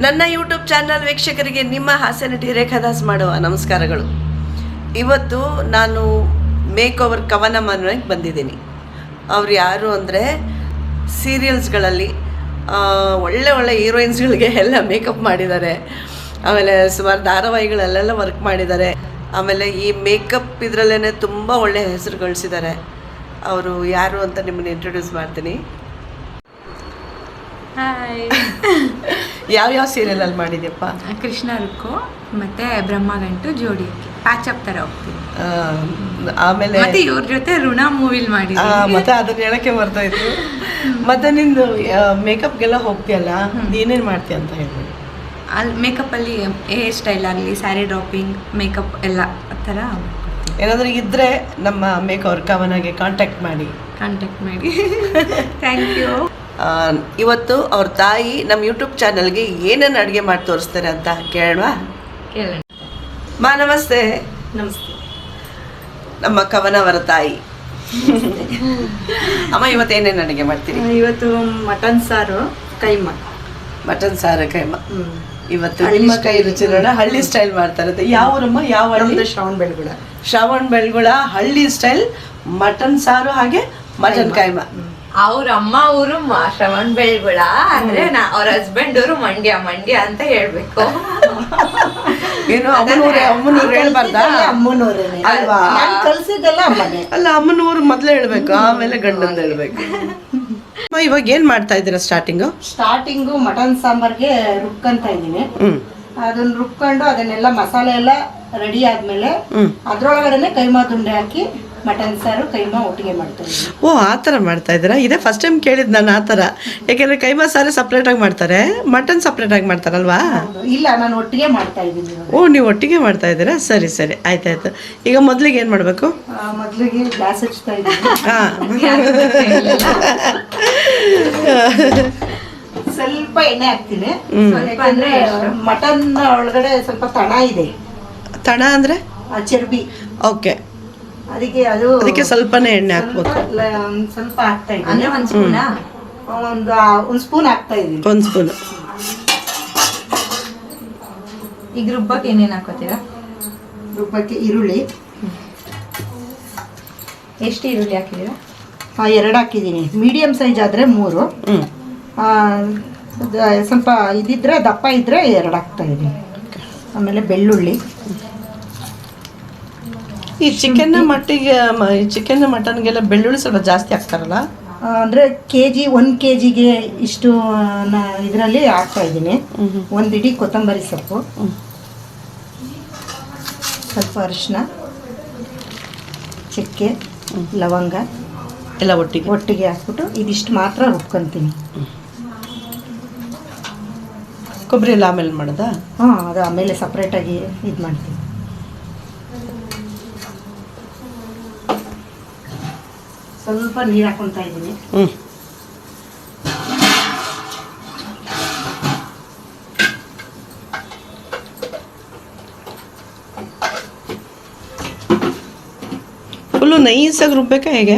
ನನ್ನ YouTube channel ವೀಕ್ಷಕರಿಗೆ ನಿಮ್ಮ ಹಾಸ್ಯ ನಟಿ ರೇಖಾದಾಸ್ ಮಾಡುವ ನಮಸ್ಕಾರಗಳು. ಇವತ್ತು ನಾನು ಮೇಕ್ ಓವರ್ ಕವನ ಮನೆಗೆ ಬಂದಿದ್ದೀನಿ. ಅವ್ರು ಯಾರು ಅಂದರೆ ಸೀರಿಯಲ್ಸ್ಗಳಲ್ಲಿ ಒಳ್ಳೆ ಒಳ್ಳೆ ಹೀರೋಯಿನ್ಸ್ಗಳಿಗೆ ಎಲ್ಲ ಮೇಕಪ್ ಮಾಡಿದ್ದಾರೆ. ಆಮೇಲೆ ಸುಮಾರು ಧಾರಾವಾಹಿಗಳಲ್ಲೆಲ್ಲ ವರ್ಕ್ ಮಾಡಿದ್ದಾರೆ. ಆಮೇಲೆ ಈ ಮೇಕಪ್ ಇದರಲ್ಲೇ ತುಂಬ ಒಳ್ಳೆಯ ಹೆಸರು ಗಳಿಸಿದ್ದಾರೆ. ಅವರು ಯಾರು ಅಂತ ನಿಮ್ಮನ್ನು ಇಂಟ್ರೊಡ್ಯೂಸ್ ಮಾಡ್ತೀನಿ. ಹಾಯ್. ಯಾವ ಸೀರಿಯಲಲ್ಲಿ ಮಾಡಿದ್ಯಪ್ಪ? ಕೃಷ್ಣ ರುಕ್ಕು ಮತ್ತೆ ಬ್ರಹ್ಮಗಂಟು ಜೋಡಿ ಪ್ಯಾಚಪ್ ಥರ ಹೋಗ್ತೀನಿ. ಆಮೇಲೆ ಮತ್ತೆ ಇವ್ರ ಜೊತೆ ಋಣ ಮೂವಿಲ್ ಮಾಡಿದ್ದೀನಿ. ಮತ್ತೆ ಅದನ್ನ ಹೇಳಕ್ಕೆ ಬರ್ತಾಯಿತ್ತು. ಮತ್ತೆ ನಿಂದು ಮೇಕಪ್ಗೆಲ್ಲ ಹೋಗ್ತೀಯಲ್ಲ, ಏನೇನು ಮಾಡ್ತೀಯ ಅಂತ ಹೇಳ್ಬೋದು. ಅಲ್ಲಿ ಮೇಕಪ್ಪಲ್ಲಿ ಹೇರ್ ಸ್ಟೈಲ್ ಆಗಲಿ, ಸ್ಯಾರಿ ಡ್ರಾಪಿಂಗ್, ಮೇಕಪ್ ಎಲ್ಲ ಆ ಥರ ಏನಾದರೂ ಇದ್ದರೆ ನಮ್ಮ ಮೇಕ್ ಓವರ್ ಕವನಗೆ ಕಾಂಟ್ಯಾಕ್ಟ್ ಮಾಡಿ. Thank you. ಇವತ್ತು ಅವ್ರ ತಾಯಿ ನಮ್ಮ ಯೂಟ್ಯೂಬ್ ಚಾನಲ್ಗೆ ಏನೇನು ಅಡುಗೆ ಮಾಡಿ ತೋರಿಸ್ತಾರೆ ಅಂತ ಕೇಳೋಣ. ಮಾ ನಮಸ್ತೆ. ನಮಸ್ತೆ. ನಮ್ಮ ಕವನ ಅವರ ತಾಯಿ. ಅಮ್ಮ ಇವತ್ತು ಏನೇನು ಅಡುಗೆ ಮಾಡ್ತೀರಿ? ಇವತ್ತು ಮಟನ್ ಸಾರು ಕೈಮಾ. ಮಟನ್ ಸಾರು ಕೈಮಾ. ಇವತ್ತು ನಿಮ್ಮ ಕೈ ರುಚಿ ನೋಡ. ಹಳ್ಳಿ ಸ್ಟೈಲ್ ಮಾಡ್ತಾರೆ. ಯಾವ ಊರಮ್ಮ? ಯಾವ ಹಳ್ಳಿ? ಶ್ರಾವಣ ಬೆಳಗುಳ ಹಳ್ಳಿ ಸ್ಟೈಲ್ ಮಟನ್ ಸಾರು ಹಾಗೆ ಮಟನ್ ಕೈಮಾ. ಅವ್ರ ಅಮ್ಮ ಊರು ಶ್ರವಣ್ ಬೆಳಗುಳ ಅಂದ್ರೆ ಅವ್ರ ಹಸ್ಬೆಂಡ್ ಊರು ಮಂಡ್ಯ ಅಂತ ಹೇಳ್ಬೇಕು. ಏನು ಅಮ್ಮನೂರು ಹೇಳ್ಬಾರ್ದಾ? ಅಲ್ವಾ? ಅಲ್ಲ, ಅಮ್ಮನೂರು ಮೊದ್ಲು ಹೇಳ್ಬೇಕು, ಆಮೇಲೆ ಗಂಡಂದು ಹೇಳ್ಬೇಕು. ಇವಾಗ ಏನ್ ಮಾಡ್ತಾ ಇದ್ದೀರಾ? ಸ್ಟಾರ್ಟಿಂಗು ಮಟನ್ ಸಾಂಬಾರ್ಗೆ ರುಬ್ಕೊಂತ ಇದೀನಿ. ಅದನ್ನ ರುಬ್ಕೊಂಡು ಅದನ್ನೆಲ್ಲ ಮಸಾಲೆ ಎಲ್ಲ ರೆಡಿ ಆದ್ಮೇಲೆ ಅದ್ರೊಳಗಡೆ ಕೈಮಾ ದುಂಡೆ ಹಾಕಿ ಮಟನ್ ಸಾರು ಕೈಮಾ ಒಟ್ಟಿಗೆ ಮಾಡ್ತಾರೆ. ಓ, ಆ ಥರ ಮಾಡ್ತಾ ಇದ್ದೀರಾ? ಇದೇ ಫಸ್ಟ್ ಟೈಮ್ ಕೇಳಿದ್ದು ನಾನು ಆ ಥರ. ಯಾಕೆಂದರೆ ಕೈಮಾ ಸಾರು ಸಪ್ರೇಟಾಗಿ ಮಾಡ್ತಾರೆ, ಮಟನ್ ಸಪ್ರೇಟಾಗಿ ಮಾಡ್ತಾರಲ್ವಾ? ಇಲ್ಲ, ನಾನು ಒಟ್ಟಿಗೆ ಮಾಡ್ತಾ ಇದ್ದೀನಿ. ಓ, ನೀವು ಒಟ್ಟಿಗೆ ಮಾಡ್ತಾ ಇದ್ದೀರಾ? ಸರಿ ಸರಿ, ಆಯ್ತಾಯ್ತು. ಈಗ ಮೊದಲಿಗೆ ಏನು ಮಾಡಬೇಕು? ಮೊದಲಿಗೆ ಗ್ಯಾಸ್ ಹಚ್ತಾ ಇದ್ದೀನಿ. ಸ್ವಲ್ಪ ಎಣ್ಣೆ ಹಾಕ್ತೀನಿ. ಯಾಕಂದ್ರೆ ಮಟನ್ ಒಳಗಡೆ ಸ್ವಲ್ಪ ತಣ ಇದೆ. ತಣ ಅಂದರೆ ಚರ್ಬಿ. ಓಕೆ. ಅದಕ್ಕೆ ಸ್ವಲ್ಪನೇ ಎಣ್ಣೆ ಹಾಕ್ಬೇಕು. ಸ್ವಲ್ಪ ಹಾಕ್ತಾ ಇದ್ದೀನಿ. ಒಂದು ಸ್ಪೂನ್ ಹಾಕ್ತಾ ಇದ್ದೀನಿ. ಒಂದು ಸ್ಪೂನ್. ಈಗ ರುಬ್ಬಕ್ಕೆ ಏನೇನು ಹಾಕೋತೀರಾ? ರುಬ್ಬಕ್ಕೆ ಈರುಳ್ಳಿ. ಎಷ್ಟು ಈರುಳ್ಳಿ ಹಾಕಿದ್ದೀರಾ? 2 ಹಾಕಿದ್ದೀನಿ. ಮೀಡಿಯಂ ಸೈಜ್ ಆದರೆ 3. ಸ್ವಲ್ಪ ಇದಿದ್ರೆ ದಪ್ಪ ಇದ್ರೆ 2 ಹಾಕ್ತಾ ಇದ್ದೀನಿ. ಆಮೇಲೆ ಬೆಳ್ಳುಳ್ಳಿ. ಈ ಚಿಕನ್ ಮಟನ್ಗೆಲ್ಲ ಬೆಳ್ಳುಳ್ಳಿ ಸ್ವಲ್ಪ ಜಾಸ್ತಿ ಹಾಕ್ತಾರಲ್ಲ? ಅಂದರೆ ಒಂದು ಕೆ ಜಿಗೆ ಇಷ್ಟು ಇದರಲ್ಲಿ ಹಾಕ್ತಾ ಇದ್ದೀನಿ. 1 ಇಡೀ ಕೊತ್ತಂಬರಿ ಸೊಪ್ಪು, ಸ್ವಲ್ಪ ಅರಿಶಿನ, ಚಕ್ಕೆ, ಲವಂಗ ಎಲ್ಲ ಒಟ್ಟಿಗೆ ಹಾಕ್ಬಿಟ್ಟು ಇದಿಷ್ಟು ಮಾತ್ರ ರುಬ್ಕೊಂತೀನಿ. ಕೊಬ್ಬರಿ ಎಲ್ಲ ಆಮೇಲೆ ಮಾಡೋದಾ? ಅದು ಆಮೇಲೆ ಸಪ್ರೇಟಾಗಿ ಇದು ಮಾಡ್ತೀನಿ. ಸ್ವಲ್ಪ ನೀರು ಹಾಕೊತಾ ಇದ್ದೀನಿ. ಫುಲ್ಲು ನೈಸಾಗಿ ರುಬ್ಬೇಕಾ ಹೇಗೆ?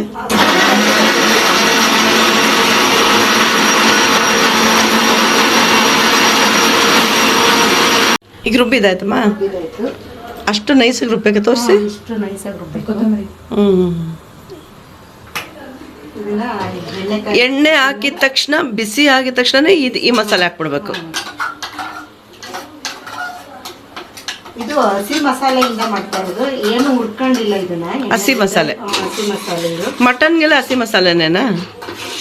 ಈಗ ರುಬ್ಬಿದಾಯ್ತಮ್ಮ? ಅಷ್ಟು ನೈಸಾಗಿ ರುಬ್ಬೇಕಾ? ತೋರಿಸಿ. ಇಷ್ಟು ನೈಸಾಗಿ ರುಬ್ಬೇಕು. ಎಣ್ಣೆ ಹಾಕಿದ ತಕ್ಷಣ, ಬಿಸಿ ಆಗಿದ ತಕ್ಷಣ ಈ ಮಸಾಲೆ ಹಾಕ್ಬಿಡ್ಬೇಕು. ಇದು ಹಸಿ ಮಸಾಲೆಯಿಂದ ಮಾಡ್ತಾ ಇರೋದು, ಏನು ಹುಡ್ಕೊಂಡಿಲ್ಲ ಇದನ್ನ. ಹಸಿ ಮಸಾಲೆ. ಇದು ಮಟನ್ಗೆಲ್ಲ ಹಸಿ ಮಸಾಲೆನೇನಾ?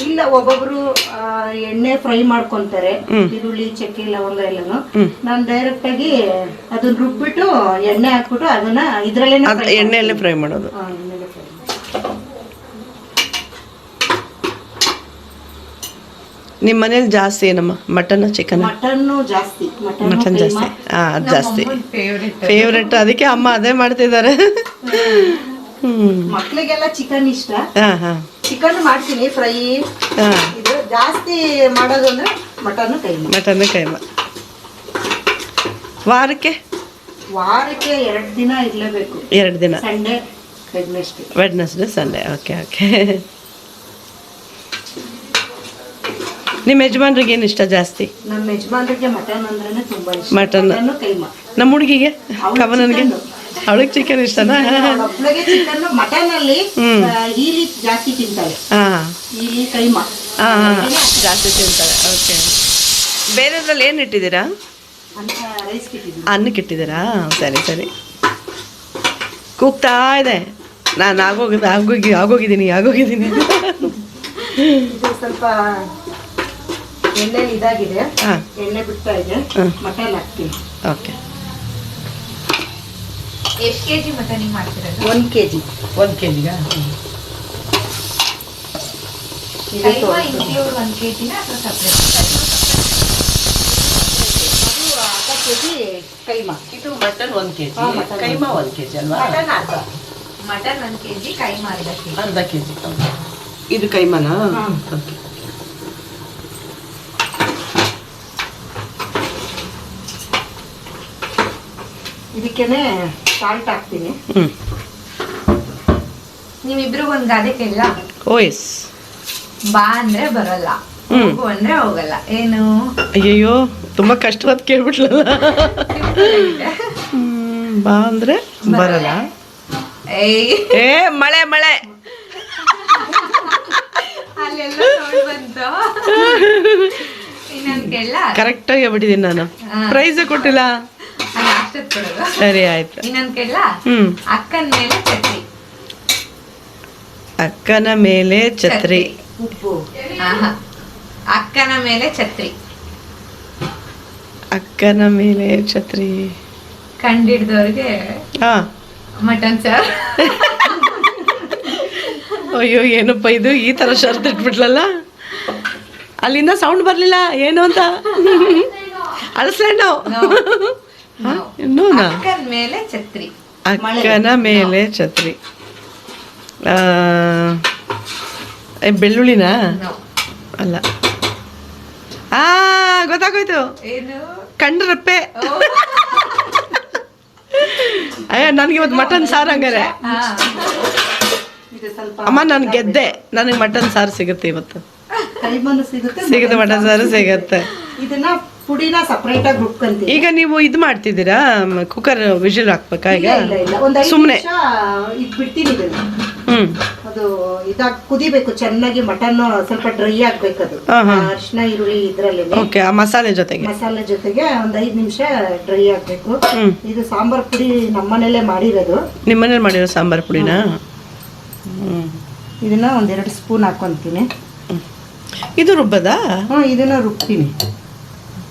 ಇಲ್ಲ, ಒಬ್ಬೊಬ್ರು ಎಣ್ಣೆ ಫ್ರೈ ಮಾಡ್ಕೊಂತಾರೆ, ಈರುಳ್ಳಿ, ಚಕ್ಕೆ, ಲವಂಗ ಎಲ್ಲಾನು. ನಾನು ಡೈರೆಕ್ಟ್ ಆಗಿ ಅದನ್ನ ರುಬ್ಬಿಟ್ಟು ಎಣ್ಣೆ ಹಾಕ್ಬಿಟ್ಟು ಅದನ್ನ ಇದ್ರಲ್ಲೇ ಎಣ್ಣೆಯಲ್ಲೇ ಫ್ರೈ ಮಾಡೋದು. ನಿಮ್ಮ ಮನೇಲಿ ಜಾಸ್ತಿ ಏನಮ್ಮ? Mutton chicken? ಮಟನ್ ಜಾಸ್ತಿ. ಅದು ಜಾಸ್ತಿ ಫೇವ್ರೆಟ್. ಅದಕ್ಕೆ ಅಮ್ಮ ಅದೇ ಮಾಡ್ತಿದ್ದಾರೆ. ಮಕ್ಳಿಗೆಲ್ಲ ಚಿಕನ್ ಇಷ್ಟ. ಚಿಕನ್ ಮಾಡ್ತೀನಿ ಫ್ರೈ. ಇದು ಜಾಸ್ತಿ ಮಾಡೋದು ಅಂದ್ರೆ ಮಟನ್ ಕೈಮಾ. ವಾರಕ್ಕೆ 2 ದಿನ ಇರಲೇಬೇಕು. 2 ದಿನ. Sunday, Wednesday, Sunday. ಓಕೆ. ನಿಮ್ಮ ಯಜಮಾನ್ರಿಗೆ ಏನು ಇಷ್ಟ ಜಾಸ್ತಿ? ನಮ್ಮ ಯಜಮಾನ್ರಿಗೆ ಮಟನ್ ಅಂದ್ರೇನೆ ತುಂಬಾ ಇಷ್ಟ. ಮಟನ್. ಮಟನ್ನು ಕೈಮಾ. ನಮ್ಮ ಹುಡುಗಿಗೆ ಕವನನ್ಗೆ ಅವಳಿಗೆ ಚಿಕನ್ ಇಷ್ಟನಾ? ಒಬ್ಳಿಗೆ ಚಿಕನ್. ಮಟನ್ ಅಲ್ಲಿ ಈಲಿ ಜಾಸ್ತಿ ತಿಂತಾರೆ. ಈಲಿ ಕೈಮಾ ಜಾಸ್ತಿ ತಿಂತಾರೆ. ಓಕೆ. ಬೇರೆದ್ರಲ್ಲಿ ಏನು ಇಟ್ಟಿದ್ದೀರಾ? ರೈಸ್ ಕಿಟ್ಟಿದ್ದೀನಿ. ಅನ್ನಕ್ಕೆ ಇಟ್ಟಿದ್ದೀರಾ? ಸರಿ ಸರಿ. ಕೂಗ್ತಾ ಇದೆ, ನಾನು ಆಗೋಗಿದ್ದೀನಿ. ಇದು ಸ್ವಲ್ಪ ಎಣ್ಣೆ ಇದಾಗಿದೆ. ಹಾಂ, ಎಣ್ಣೆ ಬಿಡ್ತಾ ಇದೆ. ಮಟನ್ ಹಾಕ್ತೀನಿ. ಓಕೆ. ಎಷ್ಟು ಕೆಜಿ ಮಟನ್ ಮಾಡ್ತಿರೋದು? 1 kg. 1 kg. Keema include 1 kg ಅಥವಾ ಸಪ್ರೇಟ್? ಅರ್ಧ ಕೆಜಿ ಕೈಮಾ. ಇದು mutton 1 kg, mutton keema 1 kg ಅಲ್ವಾ? ಮಟನ್ ಅರ್ಧ. ಮಟನ್ 1 kg, ಕೈಮಾ ಅರ್ಧ kg. ಇದು ಕೈಮಾನಾ? ಓಕೆ. ಇದಕ್ಕೇನೆ ಸಾಲ್ಟ್ ಹಾಕ್ತೀನಿ. ನೀವಿಬ್ರು ಒಂದ್ ಗಾದೆ ಕೇಳ. ಓ ಎಸ್. ಬಾ ಅಂದ್ರೆ ಬರಲ್ಲ, ಹೋಗು ಅಂದ್ರೆ ಹೋಗಲ್ಲ. ಏನು? ಅಯ್ಯಯ್ಯೋ, ತುಂಬ ಕಷ್ಟವಾದ ಕೇಳ್ಬಿಟ್ಲಲ್ಲ. ಬಾ ಅಂದ್ರೆ ಬರಲ್ಲ. ಏ ಮಳೆ ಅಲ್ಲೆಲ್ಲ ಸೌಂಡ್ ಬಂತು. ಇನ್ನೊಂದ್ ಕೇಳ. ಕರೆಕ್ಟಾಗಿ ಹೇಳ್ಬಿಟ್ಟಿದ್ದೀನಿ ನಾನು. ಪ್ರೈಸೇ ಕೊಟ್ಟಿಲ್ಲ. ಅಷ್ಟೊತ್ತು ಕೊಡೋದು. ಸರಿ ಆಯ್ತು. ಇನ್ನೊಂದ್ ಕೇಳ. ಅಕ್ಕನ ಮೇಲೆ ಛತ್ರಿ. ಅಕ್ಕನ ಮೇಲೆ ಛತ್ರಿ. ಉಪ್ಪು. ಅಕ್ಕನ ಮೇಲೆ ಛತ್ರಿ. ಅಕ್ಕನ ಮೇಲೆ ಛತ್ರಿ. ಕಂಡಿಡ್ದವ್ರಿಗೆ ಹಾ. Mutton sir. ಅಯ್ಯೋ, ಏನಪ್ಪ ಇದು ಈ ಥರ ಶರ್ಟ್ ಇಟ್ಬಿಟ್ಲಲ್ಲ. ಅಲ್ಲಿಂದ ಸೌಂಡ್ ಬರಲಿಲ್ಲ ಏನು ಅಂತ. ಅಳಿಸ್ಲೇನು? ಇನ್ನೂನಾ? ಅಕ್ಕನ ಮೇಲೆ ಛತ್ರಿ. ಅಕ್ಕನ ಮೇಲೆ ಛತ್ರಿ. ಬೆಳ್ಳುಳ್ಳಿನಾ? ಅಲ್ಲ. ಗೊತ್ತಾಗೋಯ್ತು. ಏನು? ಕಂಡ್ರಪ್ಪೆ. ಅಯ್ಯ, ನನಗೆ ಇವತ್ತು ಮಟನ್ ಸಾರು ಹಂಗಾರೆ. ಇದು ಸ್ವಲ್ಪ ಅಮ್ಮ, ನಾನು ಗೆದ್ದೆ. ನನಗೆ ಮಟನ್ ಸಾರು ಸಿಗುತ್ತೆ ಇವತ್ತು. ಕೈಮಾನು ಸಿಗುತ್ತೆ, ಮಟನ್ ಸಾರು ಸಿಗುತ್ತೆ. ಇದನ್ನ ಪುಡಿನ ಸಪರೇಟ್ ಆಗಿ ರುಬ್ಕೊಂತೀವಿ. ಈಗ ನೀವು ಇದು ಮಾಡ್ತಿದ್ದೀರಾ? ಕುಕ್ಕರ್ ವಿಜಿಲ್ ಹಾಕ್ಬೇಕಾ ಈಗ? ಇಲ್ಲ, ಒಂದು 5 ಸುಮ್ನೆ ನಿಮಿಷ ಇದು ಬಿಡ್ತೀನಿ. ಇದನ್ನ ಹ್ಮ್. ಅದು ಇದಾಗಿ ಕುದಿಬೇಕು ಚೆನ್ನಾಗಿ. ಮಟನ್ ಸ್ವಲ್ಪ ಡ್ರೈ ಆಗ್ಬೇಕು. ಅದು ಅರಿಶಿನ ಈರುಳ್ಳಿ ಇದ್ರಲ್ಲಿ ಓಕೆ. ಆ ಮಸಾಲೆ ಜೊತೆಗೆ ಒಂದು 5 ನಿಮಿಷ ಡ್ರೈ ಆಗ್ಬೇಕು. ಇದು ಸಾಂಬಾರ್ ಪುಡಿ ನಮ್ಮನೇಲೆ ಮಾಡಿರೋದು. ನಿಮ್ಮನೇಲಿ ಮಾಡಿರೋ ಸಾಂಬಾರ್ ಪುಡಿನಾ? ಇದನ್ನ 1-2 ಸ್ಪೂನ್ ಹಾಕೊಂತೀನಿ. ಇದು ರುಬ್ಬದಾ? ಇದನ್ನ ರುಬ್ತೀನಿ.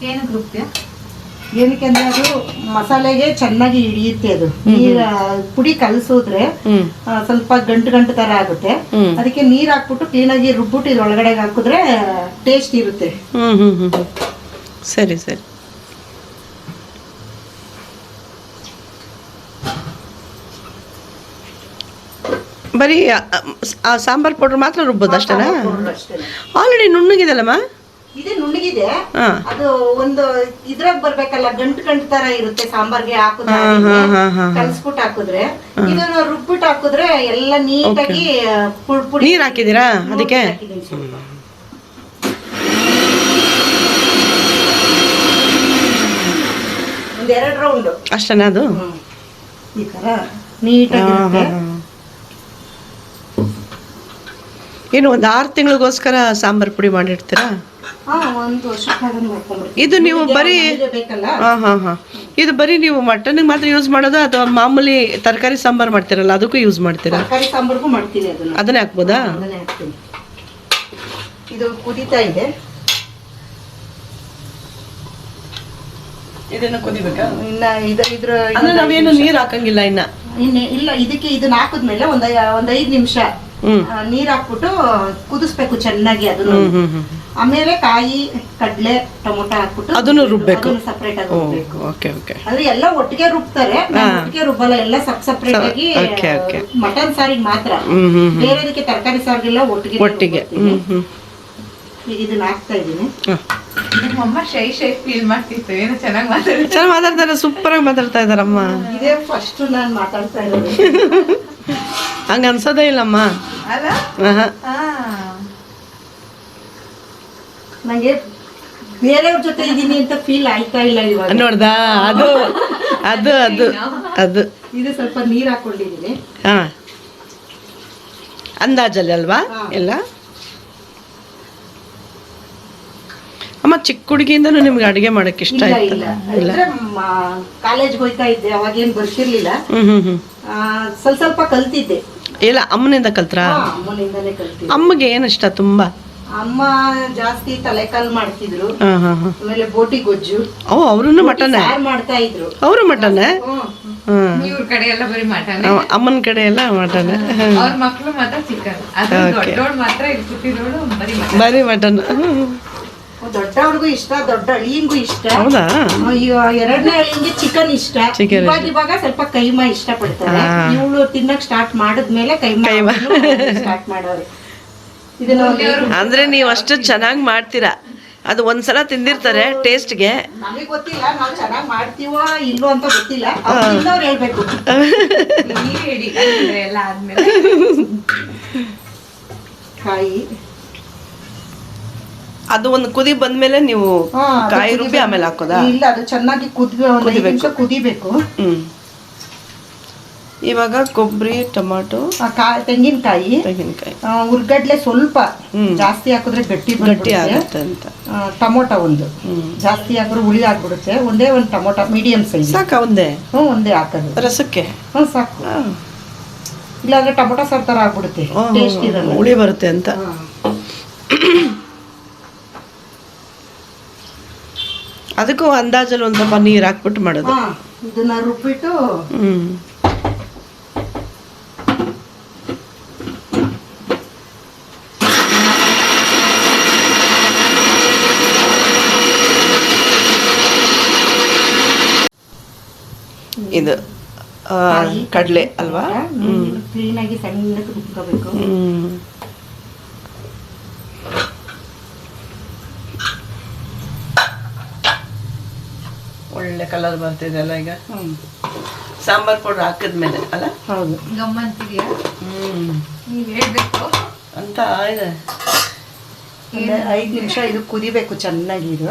ಏನಕ್ಕೆ ರುಬ್ತೀಯ? ಏನಕ್ಕೆ ಅಂದ್ರೆ ಅದು ಮಸಾಲೆಗೆ ಚೆನ್ನಾಗಿ ಹಿಡಿಯುತ್ತೆ. ಅದು ನೀರ್ ಪುಡಿ ಕಲಸಿದ್ರೆ ಸ್ವಲ್ಪ ಗಂಟು ತರ ಆಗುತ್ತೆ. ಅದಕ್ಕೆ ನೀರ್ ಹಾಕ್ಬಿಟ್ಟು ಕ್ಲೀನಾಗಿ ರುಬ್ಬಿಟ್ಟು ಇದ್ರೊಳಗಡೆ ಹಾಕಿದ್ರೆ ಟೇಸ್ಟ್ ಇರುತ್ತೆ. ಸರಿ ಸರಿ. ಬರೀ ಆ ಸಾಂಬಾರ್ ಪೌಡರ್ ಮಾತ್ರ ರುಬ್ಬೋದು ಅಷ್ಟೇನಾ? ಆಲ್ರೆಡಿ ನುಣ್ಣಗಿದೆಲ್ಲಮ್ಮ. ಇದೆ ನುಣ್ಣಗಿದೆ. ಅದು ಒಂದು ಇದ್ರಾಗ ಬರ್ಬೇಕಲ್ಲ, ಗಂಟು ತರ ಇರುತ್ತೆ ಸಾಂಬಾರ್ಗೆ ಹಾಕಿದ್ರೆ. ಕಲ್ಸ್ಬಿಟ್ಟು ಹಾಕಿದ್ರೆ, ಇದನ್ನ ರುಬ್ಬಿಟ್ಟು ಹಾಕಿದ್ರೆ ಎಲ್ಲ ನೀಟಾಗಿ ಪುಡಿ. ನೀರ್ ಹಾಕಿದೀರಾ ಅದಕ್ಕೆ? ಒಂದ್ 2 ರೌಂಡ್ ಅಷ್ಟೇನಾ? ಅದು ಈ ತರ ನೀಟಾಗಿ. ಏನು ಒಂದು 6 ತಿಂಗಳಿಗೋಸ್ಕರ ಸಾಂಬಾರ್ ಪುಡಿ ಮಾಡಿರ್ತೀರಾ? ಇದು ನೀವು ಬರೀ ಇದು ಬರೀ ನೀವು ಮಟನ್ಗೆ ಮಾತ್ರ ಯೂಸ್ ಮಾಡೋದು ಅಥವಾ ಮಾಮೂಲಿ ತರಕಾರಿ ಸಾಂಬಾರ್ ಮಾಡ್ತೀರಲ್ಲ ಅದಕ್ಕೂ ಯೂಸ್ ಮಾಡ್ತೀರಾ? ತರಕಾರಿ ಸಾಂಬಾರ್ಗೂ ಮಾಡ್ತೀನಿ. ಅದನ್ನೇ ಹಾಕ್ಬೋದಾ? ಇದು ಕುದೀತಾ ಇದೆ. ಇದನ್ನ ಕುದಿಬೇಕಾ? ಇನ್ನ ಇದ್ರ ನಾವೇನು ನೀರ್ ಹಾಕಂಗಿಲ್ಲ ಇನ್ನ? ಇಲ್ಲ, ಇದಕ್ಕೆ ಇದನ್ನ ಹಾಕಿದ್ಮೇಲೆ ಒಂದ್ 5 ನಿಮಿಷ ನೀರ್ ಹಾಕ್ಬಿಟ್ಟು ಕುದಿಸ್ಬೇಕು ಚೆನ್ನಾಗಿ. ಅದನ್ನು ಆಮೇಲೆ ಕಾಯಿ, ಕಡ್ಲೆ, ಟೊಮೊಟೊ ಹಾಕ್ಬಿಟ್ಟು ಅದನ್ನು ರುಬ್ಬೇಕು. ಸಪರೇಟ್ ಆಗಿ ರುಬ್ಬೇಕು. Okay okay. ಅಂದ್ರೆ ಎಲ್ಲ ಒಟ್ಟಿಗೆ ರುಬ್ತಾರೆ, ಒಟ್ಟಿಗೆ ರುಬ್ಬಲ್ಲ. ಎಲ್ಲ ಸಪರೇಟ್ ಆಗಿ ಮಟನ್ ಸಾರಿಗೆ ಮಾತ್ರ. ಬೇರೆದಕ್ಕೆ ತರಕಾರಿ ಸಾರಿಗೆಲ್ಲ ಒಟ್ಟಿಗೆ. ಈಗ ಇದನ್ನ ಹಾಕ್ತಾ ಇದೀನಿ. ನಮ್ಮಮ್ಮ ಶೈ ಫೀಲ್ ಮಾಡ್ತಿತ್ತು. ಏನೋ ಚೆನ್ನಾಗಿ ಮಾತಾಡ್ತಾರೆ. ಸೂಪರ್ ಆಗಿ ಮಾತಾಡ್ತಾ ಇದಾರಮ್ಮ. ಇದೇ ಫಸ್ಟ್ ನಾನು ಮಾತಾಡ್ತಾ ಇರೋದು. ಹಂಗ ಅನ್ಸೋದೇ ಇಲ್ಲಮ್ಮ. ಅಲ್ಲ? ನಂಗೆ ಬೇರೆಯವ್ರ ಜೊತೆ ಇದ್ದೀನಿ ಅಂತ ಫೀಲ್ ಆಯ್ತಾ ಇಲ್ಲ ಇವಾಗ. ನೋಡ್ದಾ, ಅದು ಅದು ಅದು ಅದು ಇದು ಸ್ವಲ್ಪ ನೀರು ಹಾಕೊಂಡಿದ್ದೀನಿ. ಹಾಂ, ಅಂದಾಜಲ್ಲಿ ಅಲ್ವಾ ಎಲ್ಲ? ಅಮ್ಮ ಚಿಕ್ಕ ಹುಡುಗಿಯಿಂದನೂ ನಿಮ್ಗೆ ಅಡುಗೆ ಮಾಡೋಕ್ಕೆ ಇಷ್ಟ ಇಲ್ಲ ಆಯ್ತು? ಇಲ್ಲ ಅಂದ್ರೆ ಕಾಲೇಜ್ಗೆ ಹೋಗ್ತಾ ಇದ್ದೆ, ಅವಾಗೇನು ಬರ್ತಿರ್ಲಿಲ್ಲ. ಸ್ವಲ್ಪ ಸ್ವಲ್ಪ ಕಲ್ತಿದ್ದೆ. ಇಲ್ಲ, ಅಮ್ಮನಿಂದ ಕಲ್ತ್ರಾ? ಅಮ್ಮನಿಂದಲೇ ಕಲ್ತಿದ್ದೆ. ಅಮ್ಮಗೆ ಏನು ಇಷ್ಟ ತುಂಬ? ಅಮ್ಮ ಜಾಸ್ತಿ ತಲೆಕಾಲ್ ಮಾಡ್ತಿದ್ರು, ಹಾಂ ಹಾಂ ಹಾಂ. ಆಮೇಲೆ ಬೋಟಿ ಗೊಜ್ಜು. ಓ, ಅವರು ಮಟನ್ ಮಾಡ್ತಾ ಇದ್ರು. ಅವರು ಮಟನ್? ಹಾಂ, ಇವ್ರ ಕಡೆ ಎಲ್ಲ ಬರೀ ಮಟನ್, ಅಮ್ಮನ ಕಡೆ ಎಲ್ಲ ಮಟನ್. ಅವ್ರ ಮಕ್ಳು ಮಾತ್ರ ಚಿಕನ್. ಅದು ದೊಡ್ಡೋಳು ಮಾತ್ರ ಇಲ್ಲಿ ಕೂತಿರೋಳು ಬರೀ ಮಟನ್. ಬರೀ ಮಟನ್. ದೊಡ್ಡವ್ರಿಗೂ ಇಷ್ಟ, ದೊಡ್ಡ ಅಳಿಯಂಗೂ ಇಷ್ಟ. ಹೌದಾ? ಎರಡನೇ ಅಳಿಯಂಗೆ ಚಿಕನ್ ಇಷ್ಟ. ಇವಾಗ ಸ್ವಲ್ಪ ಕೈಮಾ ಇಷ್ಟ ಪಡ್ತಾರೆ. ಇವಳು ತಿನ್ನಕ್ ಸ್ಟಾರ್ಟ್ ಮಾಡಿದ್ಮೇಲೆ ಕೈಮಾ ಸ್ಟಾರ್ಟ್ ಮಾಡೋರು. ಅಂದ್ರೆ ನೀವು ಅಷ್ಟು ಚೆನ್ನಾಗಿ ಮಾಡ್ತೀರಾ, ಅದು ಒಂದ್ಸಲ ತಿಂದಿರ್ತಾರೆ ಟೇಸ್ಟ್ಗೆ. ನಮಗೆ ಗೊತ್ತಿಲ್ಲ, ನಾವು ಚೆನ್ನಾಗಿ ಮಾಡ್ತೀವೋ ಇಲ್ಲೋ ಅಂತ ಗೊತ್ತಿಲ್ಲ, ಅವ್ರು ಹೇಳ್ಬೇಕು. ಎಲ್ಲ ಆದ್ಮೇಲೆ ಕಾಯಿ ಅದು ಒಂದು ಕುದಿ ಬಂದ್ಮೇಲೆ ನೀವು ಕಾಯಿ ರುಬ್ಬಿ ಆಮೇಲೆ ಹಾಕೋದಾ? ಇಲ್ಲ, ಅದು ಚೆನ್ನಾಗಿ ಕುದಿಬೇಕು. ಇವಾಗ ಕೊಬ್ಬರಿ, ಟೊಮಾಟೊ, ತೆಂಗಿನಕಾಯಿ, ಉರ್ಗಡ್ಲೆ ಸ್ವಲ್ಪ ಜಾಸ್ತಿ ಹಾಕಿದ್ರೆ ಗಟ್ಟಿ ಆಗುತ್ತೆ ಅಂತ. ಟೊಮೊಟೊ ಒಂದು ಜಾಸ್ತಿ ಹಾಕಿದ್ರೆ ಹುಳಿ ಆಗ್ಬಿಡುತ್ತೆ. ಒಂದೇ ಒಂದು ಟೊಮೊಟೊ ಮೀಡಿಯಂ ಸೈಜ್ ಸಾಕ? ಒಂದೇ? ಒಂದೇ ಹಾಕೋದು ರಸಕ್ಕೆ. ಸಾಕು. ಇಲ್ಲಾಂದ್ರೆ ಟೊಮೊಟೊ ಸಾರು ತರ ಆಗ್ಬಿಡುತ್ತೆ, ಟೇಸ್ಟ್ ಇರಲ್ಲ, ಹುಳಿ ಬರುತ್ತೆ ಅಂತ. ಅದಕ್ಕೂ ಅಂದಾಜಲ್ಲಿ ಒಂದು ಸ್ವಲ್ಪ ನೀರು ಹಾಕ್ಬಿಟ್ಟು ಮಾಡೋದು. ಇದನ್ನ ರುಬ್ಬಿಟ್ಟು ಇದು ಕಡಲೆ ಅಲ್ವಾ? ಕ್ಲೀನಾಗಿ ಸಣ್ಣಕ್ಕೆ ರುಬ್ಕೋಬೇಕು. ಒಳ್ಳೆ ಕಲರ್ ಬರ್ತಿದೆ ಅಲ್ಲ ಈಗ. ಸಾಂಬಾರ್ ಪೌಡರ್ ಹಾಕಿದ್ಮೇಲೆ ಅಲ್ಲ? ಹೌದು. ಗಮ್ಮಂತಿದ್ಯಾ? ನೀವ್ ಹೇಳ್ಬೇಕು ಅಂತ ಇದೆ. 5 ನಿಮಿಷ ಇದು ಕುದಿಬೇಕು ಚೆನ್ನಾಗಿ. ಇದು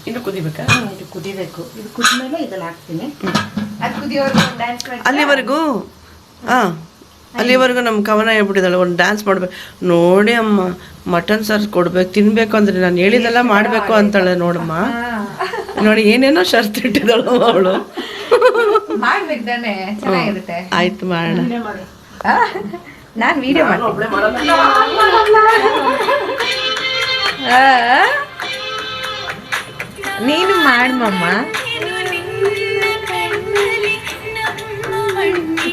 ಇನ್ನು ಕುದಿಬೇಕಾ? ಇದು ಕುದಿಬೇಕು. ಇದು ಕುದ್ಮೇಲೆ ಇದನ್ನ ಹಾಕ್ತೀನಿ. ಅದು ಕುದಿಯೋರ್ಗು ಡ್ಯಾನ್ಸ್ ಮಾಡಿ ಅಲ್ಲಿವರೆಗೂ ಅಲ್ಲಿವರೆಗೂ ನಮ್ಮ ಕವನ ಹೇಳ್ಬಿಟ್ಟಿದ್ದಾಳೆ, ಒಂದು ಡ್ಯಾನ್ಸ್ ಮಾಡ್ಬೇಕು. ನೋಡಿ ಅಮ್ಮ, ಮಟನ್ ಸಾರು ಕೊಡ್ಬೇಕು, ತಿನ್ಬೇಕು ಅಂದ್ರೆ ನಾನು ಹೇಳಿದೆಲ್ಲ ಮಾಡಬೇಕು ಅಂತಾಳೆ. ನೋಡಮ್ಮ, ನೋಡಿ ಏನೇನೋ ಶರ್ತ್ ಇಟ್ಟಿದ್ದಾಳು ಅವಳು. ಮಾಡ್ಬೇಕು ತಾನೆ, ಚೆನ್ನಾಗಿರುತ್ತೆ. ಆಯ್ತು, ಮಾಡೋಣ. ನಾನು ವಿಡಿಯೋ ಮಾಡ್ತೀನಿ. ನೀನು ಮಾಡಮ್ಮ.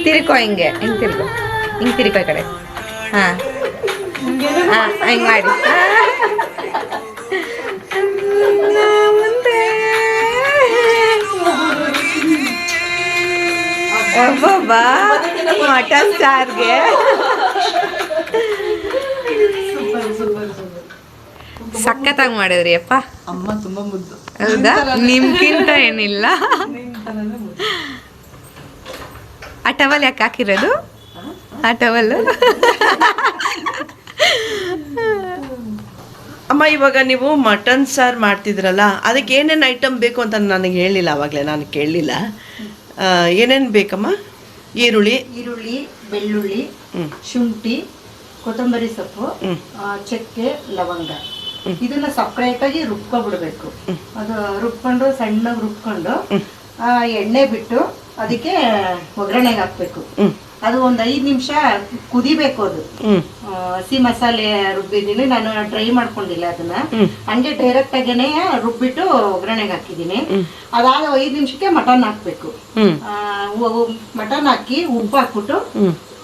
ತಿರ್ಕೋ, ಹಿಂಗೆ ತಿರ್ಕೋ, ತಿರ್ಕೋ ಈ ಕಡೆ. ಹಾಂ ಹಾಂ, ಹಿಂಗೆ ಮಾಡಿ. ಒಬ್ಬೊಬ್ಬ ಮಟನ್ ಸಾರ್ಗೆ ಸಖತ್ತಾಗಿ ಮಾಡಿದ್ರಿ ಅಪ್ಪ. ಅಮ್ಮ ತುಂಬಾ ಮುದ್ದು. ಹೌದಾ? ನಿಮ್ಗಿಂತ ಏನಿಲ್ಲ. ಆ ಟವಲ್ ಯಾಕೆ ಹಾಕಿರೋದು? ಆ ಟವಲ್ ಅಮ್ಮ, ಇವಾಗ ನೀವು ಮಟನ್ ಸಾರು ಮಾಡ್ತಿದ್ರಲ್ಲ, ಅದಕ್ಕೆ ಏನೇನು ಐಟಮ್ ಬೇಕು ಅಂತ ನನಗೆ ಹೇಳಿಲ್ಲ ಆವಾಗಲೇ, ನಾನು ಕೇಳಲಿಲ್ಲ. ಏನೇನು ಬೇಕಮ್ಮ? ಈರುಳ್ಳಿ, ಬೆಳ್ಳುಳ್ಳಿ, ಶುಂಠಿ, ಕೊತ್ತಂಬರಿ ಸೊಪ್ಪು, ಚಕ್ಕೆ, ಲವಂಗ. ಇದನ್ನ ಸಪ್ರೇಟಾಗಿ ರುಬ್ಕೊಬಿಡ್ಬೇಕು. ಅದು ರುಬ್ಕೊಂಡು ಸಣ್ಣಗೆ ರುಬ್ಕೊಂಡು ಎಣ್ಣೆ ಬಿಟ್ಟು ಅದಕ್ಕೆ ಒಗ್ಗರಣೆಗೆ ಹಾಕ್ಬೇಕು. ಅದು ಒಂದು 5 ನಿಮಿಷ ಕುದಿಬೇಕು. ಅದು ಹಸಿ ಮಸಾಲೆ ರುಬ್ಬಿದ್ದೀನಿ ನಾನು, ಟ್ರೈ ಮಾಡ್ಕೊಂಡಿಲ್ಲ ಅದನ್ನ. ಹಂಗೆ ಡೈರೆಕ್ಟ್ ಆಗೇನೆ ರುಬ್ಬಿಟ್ಟು ಒಗ್ಗರಣೆಗೆ ಹಾಕಿದ್ದೀನಿ. ಅದಾದ 5 ನಿಮಿಷಕ್ಕೆ ಮಟನ್ ಹಾಕ್ಬೇಕು. ಮಟನ್ ಹಾಕಿ ಉಪ್ಪು ಹಾಕ್ಬಿಟ್ಟು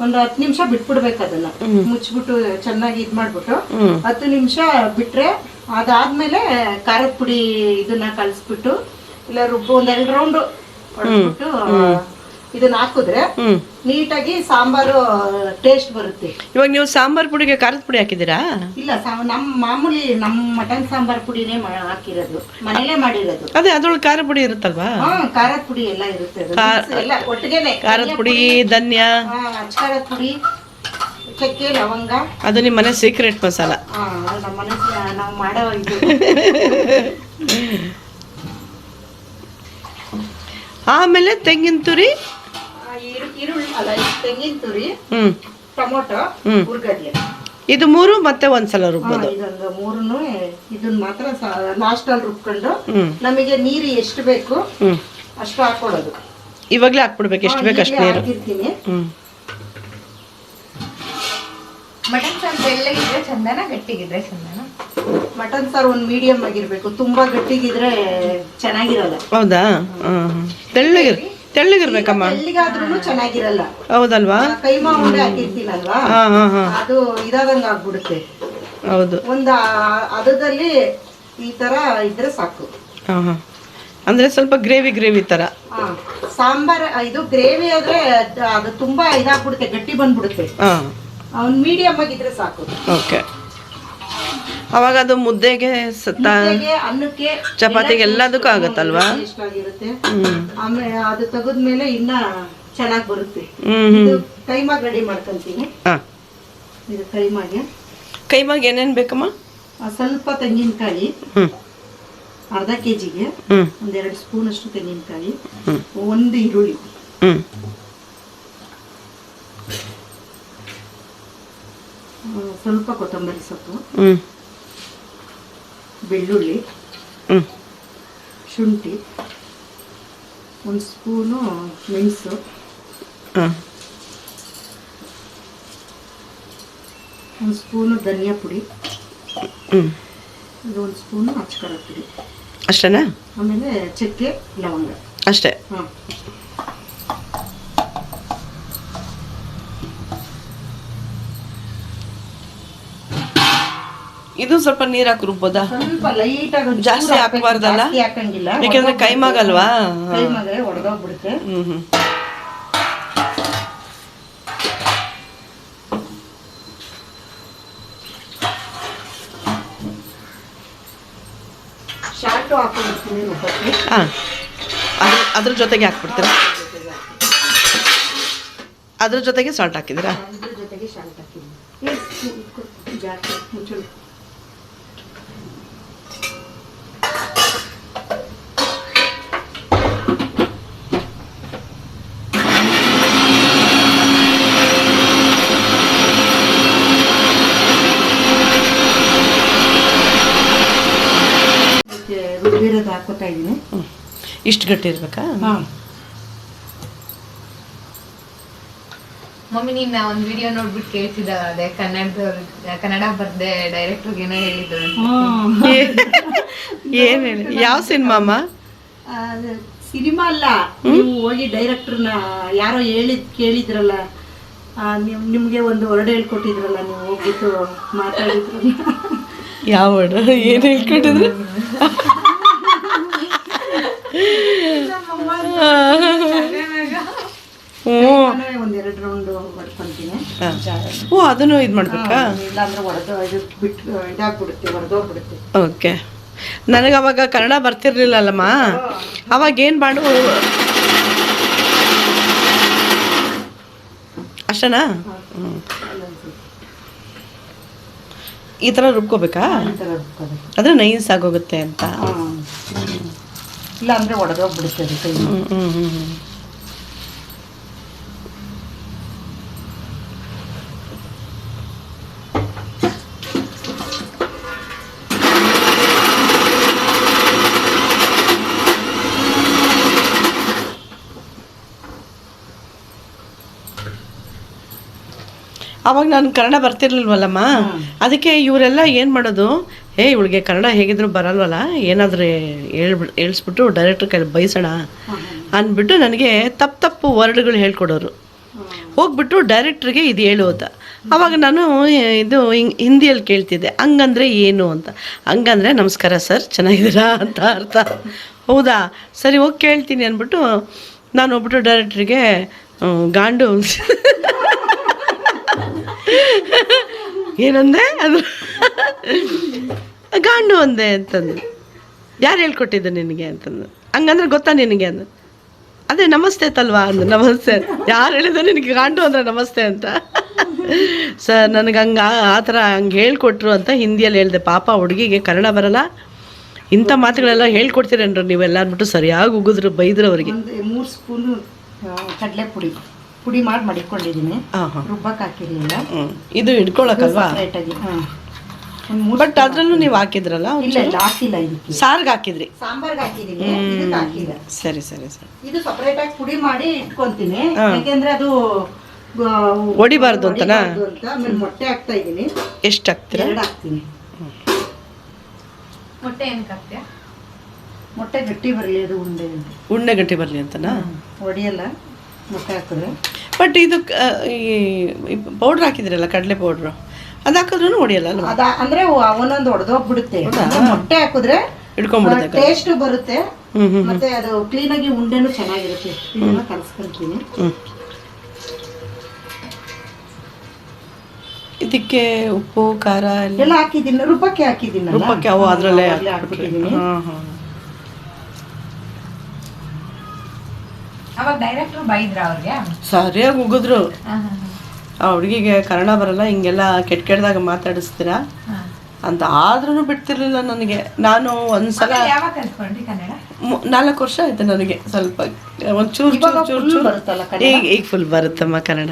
ಒಂದು 10 ನಿಮಿಷ ಬಿಟ್ಬಿಡ್ಬೇಕು. ಅದನ್ನ ಮುಚ್ಬಿಟ್ಟು ಚೆನ್ನಾಗಿ ಇದ್ ಮಾಡ್ಬಿಟ್ಟು 10 ನಿಮಿಷ ಬಿಟ್ರೆ ಅದಾದ್ಮೇಲೆ ಖಾರದ ಪುಡಿ ಇದನ್ನ ಕಲಸ್ಬಿಟ್ಟು ಇಲ್ಲ ಒಂದ್ 2 ರೌಂಡ್ ಹೊಡ್ಬಿಟ್ಟು ಇದನ್ನ ಹಾಕಿದ್ರೆ ನೀಟಾಗಿ ಸಾಂಬಾರು ಟೇಸ್ಟ್ ಬರುತ್ತೆ. ಇವಾಗ ನೀವು ಸಾಂಬಾರ್ ಪುಡಿಗೆ ಖಾರದ ಪುಡಿ ಹಾಕಿದ್ದೀರಾ? ಇಲ್ಲ, ನಮ್ಮ ಮಾಮೂಲಿ ನಮ್ಮ ಮಟನ್ ಸಾಂಬಾರ್ ಪುಡಿನೇ ಹಾಕಿರೋದು, ಮನೇಲೆ ಮಾಡಿರೋದು. ಅದೇ ಅದ್ರೊಳಗೆ ಖಾರ ಪುಡಿ ಇರುತ್ತಲ್ವಾ? ಖಾರದ ಪುಡಿ ಎಲ್ಲ ಇರುತ್ತೆ, ಎಲ್ಲ ಒಟ್ಟಿಗೆನೆ. ಖಾರದ ಪುಡಿ, ಧನ್ಯ, ಖಾರದ ಪುಡಿ ಚಕ್ಕೆ ಲವಂಗ. ಅದು ನಿಮ್ಮ ಮನೆ ಸೀಕ್ರೆಟ್ ಮಸಾಲ. ನಮ್ಮ ಮನಸ್ಸಿನ ನಾವು ಮಾಡೋ ಇದು. ಆಮೇಲೆ ತೆಂಗಿನ ತುರಿ, ಈರುಳ್ಳಿ ಅಲ್ಲ, ತೆಂಗಿನ ತುರಿ, ಟೊಮೊಟೊ, ಹುರ್ಗಡ್ಲೆ. ಇದು 3 ಮತ್ತೆ ಒಂದ್ಸಲ ರುಬ್ಬೋದು. ಇದೊಂದು 3 ಇದನ್ನ ಮಾತ್ರ ಲಾಸ್ಟ್ ಅಲ್ಲಿ ರುಬ್ಕೊಂಡು ನಮಗೆ ನೀರು ಎಷ್ಟು ಬೇಕು ಅಷ್ಟು ಹಾಕೊಳ್ಳೋದು. ಇವಾಗ್ಲೇ ಹಾಕ್ಬಿಡ್ಬೇಕು, ಎಷ್ಟು ಬೇಕು ಅಷ್ಟು ನೀರು. ಮಟನ್ ಸಾರು ಬೆಳ್ಳಗಿದ್ರೆ ಚಂದನ ಗಟ್ಟಿಗಿದ್ರೆ ಚಂದನ? ಮಟನ್ ಸಾರು ಒಂದು ಮೀಡಿಯಂ ಆಗಿರ್ಬೇಕು, ತುಂಬಾ ಗಟ್ಟಿಗಿದ್ರೆ ಚೆನ್ನಾಗಿರಲ್ಲ. ಹೌದಾ? ತೆಳ್ಳಗಿರ್ಬೇಕಮ್ಮ. ತೆಳ್ಳಗಾದ್ರೂ ಚೆನ್ನಾಗಿರಲ್ಲ. ಹೌದಲ್ವಾ? ಕೈಮಾ ಉಂಡೆ ಹಾಕಿರ್ತೀನಲ್ವಾ, ಅದು ಇದಾದಂಗ ಆಗ್ಬಿಡುತ್ತೆ. ಹೌದು. ಒಂದು ಅದದಲ್ಲಿ ಈ ತರ ಇದ್ರೆ ಸಾಕು. ಅಂದ್ರೆ ಸ್ವಲ್ಪ ಗ್ರೇವಿ ತರ. ಸಾಂಬಾರ್ ಇದು ಗ್ರೇವಿ ಆದ್ರೆ ಅದು ತುಂಬಾ ಇದಾಗ್ಬಿಡುತ್ತೆ, ಗಟ್ಟಿ ಬಂದ್ಬಿಡುತ್ತೆ. ಅವ್ನು ಮೀಡಿಯಂ ಆಗಿದ್ರೆ ಸಾಕು. ಓಕೆ. ಅವಾಗ ಅದು ಮುದ್ದೆಗೆ, ಅನ್ನಕ್ಕೆ, ಚಪಾತಿಗೆ ಎಲ್ಲದಕ್ಕೂ ಆಗುತ್ತಲ್ವಾ? ಆಮೇಲೆ ಅದು ತೆಗೆದ್ಮೇಲೆ ಇನ್ನ ಚೆನ್ನಾಗಿ ಬರುತ್ತೆ. ಕೈಮಾಗ್ ರೆಡಿ ಮಾಡ್ಕೊಂತೀನಿ. ಇದು ಕೈಮಾಗ್ ಏನೇನ್ ಬೇಕಮ್ಮ? ಸ್ವಲ್ಪ ತೆಂಗಿನಕಾಯಿ, ಅರ್ಧ ಕೆಜಿಗೆ 1-2 ಸ್ಪೂನ್ ಅಷ್ಟು ತೆಂಗಿನಕಾಯಿ, 1 ಈರುಳ್ಳಿ, ಸ್ವಲ್ಪ ಕೊತ್ತಂಬರಿ ಸೊಪ್ಪು, ಬೆಳ್ಳುಳ್ಳಿ, ಶುಂಠಿ, 1 ಸ್ಪೂನು ಮೆಣಸು, 1 ಸ್ಪೂನು ಧನಿಯಾ ಪುಡಿ, 1 ಸ್ಪೂನು ಅಚ್ಚ ಪುಡಿ. ಅಷ್ಟೇನಾ? ಆಮೇಲೆ ಚಕ್ಕೆ ಲವಂಗ ಅಷ್ಟೇ. ಇದು ಸ್ವಲ್ಪ ನೀರ್ ಹಾಕಿ ರುಬ್ಬೋದಾ? ಸ್ವಲ್ಪ ಲೈಟ್ ಆಗಿ, ಜಾಸ್ತಿ ಹಾಕಬಾರ್ದಲ್ಲ, ಹಾಕಂಗಿಲ್ಲ, ಯಾಕಂದ್ರೆ ಕೈಮಾಗಲ್ವಾ? ಕೈಮಾಗ ಒಡೆದೋಗ್ಬಿಡುತ್ತೆ. ಶಾಲ್ಟು ಹಾಕೊಂಡಿರ್ತೀನಿ ರುಬ್ಬಕ್ಕೆ. ಅದ್ರ ಜೊತೆಗೆ ಹಾಕ್ಬಿಡ್ತೀರಾ? ಅದ್ರ ಜೊತೆಗೆ ಸಾಲ್ಟ್ ಹಾಕಿದ್ದೀರಾ? ಅದ್ರ ಜೊತೆಗೆ ಶಾಲ್ಟ್ ಹಾಕಿದ್ದೀನಿ. ಮುಚ್ಚಳು. ರುಬ್ಬಿರೋದು ಹಾಕೋತಾ ಇದ್ದೀನಿ. ಇಷ್ಟು ಗಟ್ಟಿ ಇರ್ಬೇಕಾ? ಮಮ್ಮಿ ನೀನ್ ಒಂದು ವಿಡಿಯೋ ನೋಡ್ಬಿಟ್ಟು ಕೇಳ್ತಿದ್ದ, ಅದೇ ಕನ್ನಡ ಬರ್ದೆ ಡೈರೆಕ್ಟರ್ಗೆ ಏನೋ ಹೇಳಿದ್ರು. ಏನ್ ಹೇಳಿ? ಯಾವ ಸಿನಿಮಾ ಅಮ್ಮ? ಸಿನಿಮಾ ಅಲ್ಲ, ನೀವು ಹೋಗಿ ಡೈರೆಕ್ಟರ್ನ ಯಾರೋ ಕೇಳಿದ್ರಲ್ಲ, ನಿಮ್ಗೆ ಒಂದು ವರ್ಡ್ ಹೇಳ್ಕೊಟ್ಟಿದ್ರಲ್ಲ, ನೀವು ಹೋಗ್ಬಿಟ್ಟು ಮಾತಾಡಿದ್ರಲ್ಲ. ಯಾವ ವರ್ಡ್? ಏನ್ ಹೇಳ್ಕೊಟ್ಟಿದ್ರು? ಒಂದೆರಡು ರೌಂಡ್ ಹೊಡ್ಕೊಂತೀನಿ. ಓ, ಅದನ್ನು ಇದು ಮಾಡ್ಬೇಕಾ? ಇಲ್ಲಾಂದ್ರೆ ಇದಾಗ್ಬಿಡುತ್ತೆ, ಹೊಡೆದೋಗ್ಬಿಡುತ್ತೆ. ಓಕೆ. ನನಗೆ ಅವಾಗ ಕನ್ನಡ ಬರ್ತಿರ್ಲಿಲ್ಲಲ್ಲಮ್ಮ, ಅವಾಗ ಏನು ಮಾಡು, ಅಷ್ಟನಾ? ಈ ಥರ ರುಬ್ಕೋಬೇಕಾ? ಅದ್ರೆ ನೈಸ್ ಆಗೋಗುತ್ತೆ ಅಂತ. ಇಲ್ಲ ಅಂದ್ರೆ ಒಡೆದೋಗ್ಬಿಡುತ್ತೆ ಅದು ಕೈ. ಅವಾಗ ನಾನು ಕನ್ನಡ ಬರ್ತಿರ್ಲಿಲ್ವಲ್ಲಮ್ಮ, ಅದಕ್ಕೆ ಇವರೆಲ್ಲ ಏನು ಮಾಡೋದು, ಇವಳಿಗೆ ಕನ್ನಡ ಹೇಗಿದ್ರು ಬರಲ್ವಲ್ಲ, ಏನಾದರೂ ಹೇಳ್ಸ್ಬಿಟ್ಟು ಡೈರೆಕ್ಟ್ರ್ ಕೈಲಿ ಬೈಸೋಣ ಅಂದ್ಬಿಟ್ಟು ನನಗೆ ತಪ್ಪು ವರ್ಡ್ಗಳು ಹೇಳ್ಕೊಡೋರು. ಹೋಗ್ಬಿಟ್ಟು ಡೈರೆಕ್ಟ್ರಿಗೆ ಇದು ಹೇಳು ಅಂತ. ಆವಾಗ ನಾನು ಇದು ಹಿಂದಿಯಲ್ಲಿ ಕೇಳ್ತಿದ್ದೆ, ಹಂಗಂದ್ರೆ ಏನು ಅಂತ. ಹಂಗಂದ್ರೆ ನಮಸ್ಕಾರ ಸರ್, ಚೆನ್ನಾಗಿದ್ದೀರಾ ಅಂತ ಅರ್ಥ. ಹೌದಾ, ಸರಿ ಹೋಗಿ ಕೇಳ್ತೀನಿ ಅಂದ್ಬಿಟ್ಟು ನಾನು ಹೋಗ್ಬಿಟ್ಟು ಡೈರೆಕ್ಟ್ರಿಗೆ ಗಾಂಡು ಏನಂದೆ, ಅದು ಗಾಂಡು ಅಂದೆ ಅಂತಂದು. ಯಾರು ಹೇಳ್ಕೊಟ್ಟಿದ್ದು ನಿನಗೆ ಅಂತಂದು. ಹಂಗಂದ್ರೆ ಗೊತ್ತಾ ನಿನಗೆ ಅಂದು. ಅದೇ ನಮಸ್ತೆ ತಲ್ವಾ ಅಂದು. ನಮಸ್ತೆ ಯಾರು ಹೇಳಿದ ನಿನಗೆ ಗಾಂಡು ಅಂದ್ರೆ ನಮಸ್ತೆ ಅಂತ. ಸರ್ ನನಗೆ ಹಂಗೆ ಆ ಥರ ಹಂಗೆ ಹೇಳ್ಕೊಟ್ರು ಅಂತ ಹಿಂದಿಯಲ್ಲಿ ಹೇಳಿದೆ. ಪಾಪ ಹುಡುಗಿಗೆ ಕನ್ನಡ ಬರಲ್ಲ, ಇಂಥ ಮಾತುಗಳೆಲ್ಲ ಹೇಳ್ಕೊಡ್ತೀರೇನ್ರಿ ನೀವೆಲ್ಲ ಅಂದ್ಬಿಟ್ಟು ಸರಿಯಾಗಿ ಉಗಿದ್ರು, ಬೈದ್ರು ಅವರಿಗೆ. ಒಂದು 3 ಸ್ಪೂನು ಕಡಲೆ ಪುಡಿ ಮಾಡಿ ಮಡಿಕೊಂಡಿದ್ದೀನಿ. ರುಬ್ಬಕ್ಕೆ ಹಾಕಿರ್ಲಿಲ್ಲ. ಇದು ಹಿಡ್ಕೊಳಕಲ್ವಾ? ಸಪ್ರೇಟಾಗಿ ಬಟ್ ಅದ್ರಲ್ಲೂ ನೀವು ಹಾಕಿದ್ರಲ್ಲ? ಇಲ್ಲ ಹಾಕಿಲ್ಲ. ಇದಕ್ಕೆ ಸಾರ್ಗೆ ಹಾಕಿದ್ರಿ? ಸಾಂಬಾರ್ಗೆ ಹಾಕಿದ್ದೀನಿ, ಇದಕ್ಕೆ ಹಾಕಿಲ್ಲ. ಸರಿ. ಇದು ಸಪ್ರೇಟಾಗಿ ಪುಡಿ ಮಾಡಿ ಇಟ್ಕೊಂತೀನಿ, ಯಾಕೆಂದ್ರೆ ಅದು ಹೊಡಿಬಾರ್ದು ಅಂತನಾ? ಆಮೇಲೆ ಮೊಟ್ಟೆ ಹಾಕ್ತಾ ಇದ್ದೀನಿ. ಎಷ್ಟು ಹಾಕ್ತೀರಾ? 2 ಹಾಕ್ತೀನಿ. ಮೊಟ್ಟೆ ಏನಕ್ಕೆ ಹಾಕ್ತೀಯ? ಮೊಟ್ಟೆ ಗಟ್ಟಿ ಬರಲಿ, ಅದು ಉಂಡೆ ಗಟ್ಟಿ ಬರಲಿ ಅಂತನಾ? ಹೊಡಿಯಲ್ಲ ಮೊಟ್ಟೆ ಹಾಕಿದ್ರೆ. ಬಟ್ ಇದು ಪೌಡ್ರ್ ಹಾಕಿದ್ರಲ್ಲ, ಕಡಲೆ ಪೌಡ್ರು, ಅದು ಹಾಕಿದ್ರೂ ಹೊಡಿಯಲ್ಲ ಅಲ್ವಾ? ಅಂದ್ರೆ ಅವನೊಂದು ಹೊಡೆದೋಗ್ಬಿಡುತ್ತೆ. ಮೊಟ್ಟೆ ಹಾಕಿದ್ರೆ ಹಿಡ್ಕೊಂಡ್ಬಿಡುತ್ತೆ, ಟೇಸ್ಟ್ ಬರುತ್ತೆ, ಮತ್ತೆ ಅದು ಕ್ಲೀನಾಗಿ ಉಂಡೆನೂ ಚೆನ್ನಾಗಿರುತ್ತೆ. ಇದನ್ನ ಕಲಸ್ಕೊಂತೀನಿ. ಇದಕ್ಕೆ ಉಪ್ಪು ಖಾರ ಎಲ್ಲ ಹಾಕಿದ್ದೀನಿ, ರುಬ್ಬಕ್ಕೆ ಹಾಕಿದ್ದೀನಿ. ರುಬ್ಬಕ್ಕೆ ಅವು ಅದರಲ್ಲೇ ಹಾಕ್ಬಿಟ್ಟಿದ್ದೀನಿ. ಅವಾಗ ಡೈರೆಕ್ಟ್ರು ಬೈದ್ರ ಅವ್ರಿಗೆ? ಸರಿಯಾಗಿ ಉಗಿದ್ರು. ಆ ಹುಡುಗಿಗೆ ಕನ್ನಡ ಬರಲ್ಲ, ಹಿಂಗೆಲ್ಲ ಕೆಟ್ಟದಾಗ ಮಾತಾಡಿಸ್ತೀರಾ ಅಂತ. ಆದ್ರೂ ಬಿಡ್ತಿರ್ಲಿಲ್ಲ ನನಗೆ. ನಾನು ಒಂದ್ಸಲ ಯಾವಾಗ ಕಲ್ತ್ಕೊಂಡ್ರಿ ಕನ್ನಡ? 4 ವರ್ಷ ಆಯ್ತು ನನಗೆ. ಸ್ವಲ್ಪ ಒಂಚೂರು ಈಗ ಫುಲ್ ಬರುತ್ತಮ್ಮ ಕನ್ನಡ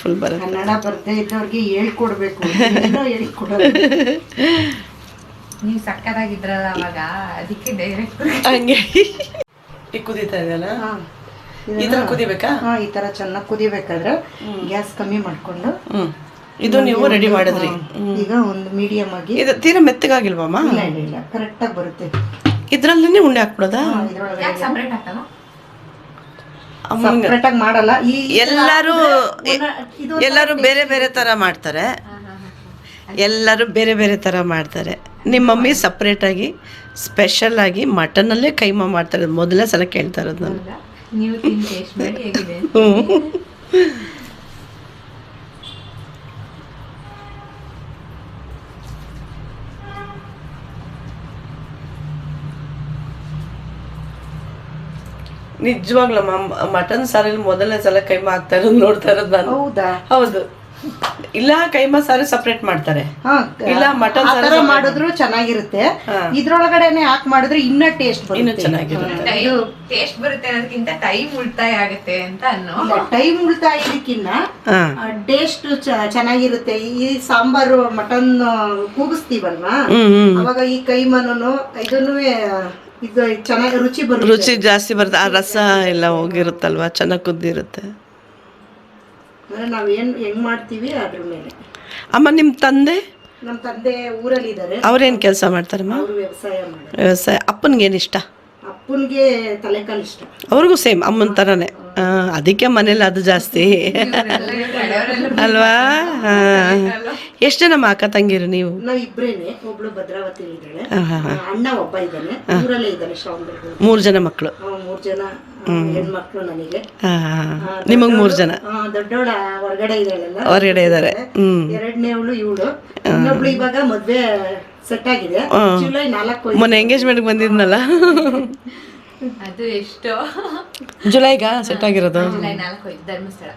ಫುಲ್ ಬರುತ್ತೆ. ಕನ್ನಡ ಬರದೇ ಇದ್ದವ್ರಿಗೆ ಹೇಳ್ಕೊಡ್ಬೇಕು, ಹೇಳ್ಕೊಡೋದು. ನೀವು ಸಕ್ಕದಾಗಿದ್ರಲ್ಲ ಅವಾಗ, ಅದಕ್ಕೆ ಡೈರೆಕ್ಟ್ ಹಂಗೆ. ಈಗ ಕುದೀತಾ ಇದೆಯಲ್ಲ, ಈ ತರ ಕುದಿಬೇಕಾ? ಈ ತರ ಚೆನ್ನಾಗಿ ಕುದಿಬೇಕಾದ್ರೆ ಗ್ಯಾಸ್ ಕಮ್ಮಿ ಮಾಡ್ಕೊಂಡು ಇದು ನೀವು ರೆಡಿ ಮಾಡಿದ್ರಿ. ಈಗ ಒಂದು ಮೀಡಿಯಂ ಆಗಿ. ಇದು ತೀರಾ ಮೆತ್ತಗಾಗಿಲ್ವಮ್ಮ? ಇಲ್ಲ ಕರೆಕ್ಟ್ ಆಗಿ ಬರುತ್ತೆ. ಇದ್ರಲ್ಲೇ ಉಂಡೆ ಹಾಕ್ಬಿಡೋದಾ? ಸಪ್ರೇಟ್ ಹಾಕಲ್ಲ, ಸಪ್ರೇಟ್ ಆಗಿ ಮಾಡಲ್ಲ. ಈ ಎಲ್ಲರೂ ಬೇರೆ ಬೇರೆ ತರ ಮಾಡ್ತಾರೆ. ಎಲ್ಲರೂ ಬೇರೆ ಬೇರೆ ಥರ ಮಾಡ್ತಾರೆ. ನಿಮ್ಮ ಮಮ್ಮಿ ಸಪ್ರೇಟಾಗಿ ಸ್ಪೆಷಲಾಗಿ ಮಟನಲ್ಲೇ ಕೈಮಾ ಮಾಡ್ತಾರೆ. ಮೊದಲನೇ ಸಲ ಕೇಳ್ತಾ ಇರೋದು ನಾನು. ನೀವು ತಿಂದು ಟೇಸ್ಟ್ ಮಾಡಿ ಹೇಗಿದೆ. ನಿಜವಾಗ್ಲಮ್ಮ ಮಟನ್ ಸಾರಲ್ಲಿ ಮೊದಲನೇ ಸಲ ಕೈಮಾ ಹಾಕ್ತಾ ಇರೋದು ನೋಡ್ತಾ ಇರೋದು ನಾನು. ಹೌದಾ? ಹೌದು. ಇಲ್ಲ ಕೈಮಾ ಸಾರಿ ಸಪ್ರೇಟ್ ಮಾಡ್ತಾರೆ, ಇಲ್ಲ ಮಟನ್ ಸಾರಿ ಮಾಡಿದ್ರು ಚೆನ್ನಾಗಿರುತ್ತೆ. ಇದ್ರೊಳಗಡೆನೆ ಹಾಕಿ ಮಾಡಿದ್ರೆ ಇನ್ನ ಟೇಸ್ಟ್ ಇನ್ನೂ ಚೆನ್ನಾಗಿರುತ್ತೆ. ಟೇಸ್ಟ್ ಬರುತ್ತೆ ಅನ್ನೋದಕ್ಕಿಂತ ಟೈಮ್ ಉಳಿತಾಯ ಆಗುತ್ತೆ ಅಂತ ಅನ್ನೋ. ಟೈಮ್ ಉಳಿತಾಯದಕ್ಕಿನ್ನ ಟೇಸ್ಟ್ ಚೆನ್ನಾಗಿರುತ್ತೆ. ಈ ಸಾಂಬಾರು ಮಟನ್ ಕೂಗಿಸ್ತೀವಲ್ವಾ, ಅವಾಗ ಈ ಕೈಮನೂ ಇದನ್ನು ಇದು ಚೆನ್ನಾಗಿ ರುಚಿ ಜಾಸ್ತಿ ಬರುತ್ತೆ. ಆ ರಸ ಎಲ್ಲ ಹೋಗಿರುತ್ತಲ್ವಾ, ಚೆನ್ನಾಗಿ ಕುದ್ದಿರುತ್ತೆ. ನಾವ್ ಹೆಂಗ್ ಮಾಡ್ತೀವಿ ಅದ್ರ ಮೇಲೆ. ಅಮ್ಮ ನಿಮ್ಮ ತಂದೆ? ನಮ್ಮ ತಂದೆ ಊರಲ್ಲಿ ಇದ್ದಾರೆ. ಅವ್ರೇನ್ ಕೆಲಸ ಮಾಡ್ತಾರಮ್ಮ? ಅವರು ವ್ಯವಸಾಯ ಮಾಡ್ತಾರೆ. ವ್ಯವಸಾಯ. ಅಪ್ಪನಿಗೇನು ಇಷ್ಟ? ಅಪ್ಪನಿಗೆ ತಲೆಕಾಲು ಇಷ್ಟ. ಅವ್ರಿಗೂ ಸೇಮ್ ಅಮ್ಮನ ಥರನೇ. ಅದಕ್ಕೆ ಮನೇಲಿ ಅದು ಜಾಸ್ತಿ ಅಲ್ವಾ? ಎಷ್ಟು ಜನ ಅಕ್ಕ ತಂಗಿರು ನೀವು? ನಾವ್ ಇಬ್ರೇನೆ. ಒಬ್ಳು ಭದ್ರಾವತಿ ಇದ್ದಾಳೆ, ಅಣ್ಣ ಒಬ್ಬ ಇದ್ದಾನೆ, ಊರಲ್ಲೇ ಇದ್ದಾನೆ ಶ್ರಾವಣಬೆಳಗೊಳ. 3 ಜನ ಮಕ್ಕಳು? 3 ಜನ ಹೆಣ್ಮಕ್ಳು ನನಗೆ. ನಿಮಗ್ 3 ಜನ? ದೊಡ್ಡವಳ ಹೊರಗಡೆ ಇದ್ದಾಳಲ್ಲ, ಹೊರಗಡೆ ಇದ್ದಾರೆ. ಎರಡನೇವಳು ಇವಳು. ಇನ್ನೊಬ್ಳು ಇವಾಗ ಮದ್ವೆ ಸೆಟ್ ಆಗಿದೆ. ಜುಲೈ 4 ಮೊನ್ನೆ ಎಂಗೇಜ್ಮೆಂಟ್ ಬಂದಿದ್ನಲ್ಲ, ಅದು ಎಷ್ಟೋ ಜುಲೈಗ ಸೆಟ್ ಆಗಿರೋದು. ಜುಲೈ 4 ಧರ್ಮಸ್ಥಳ.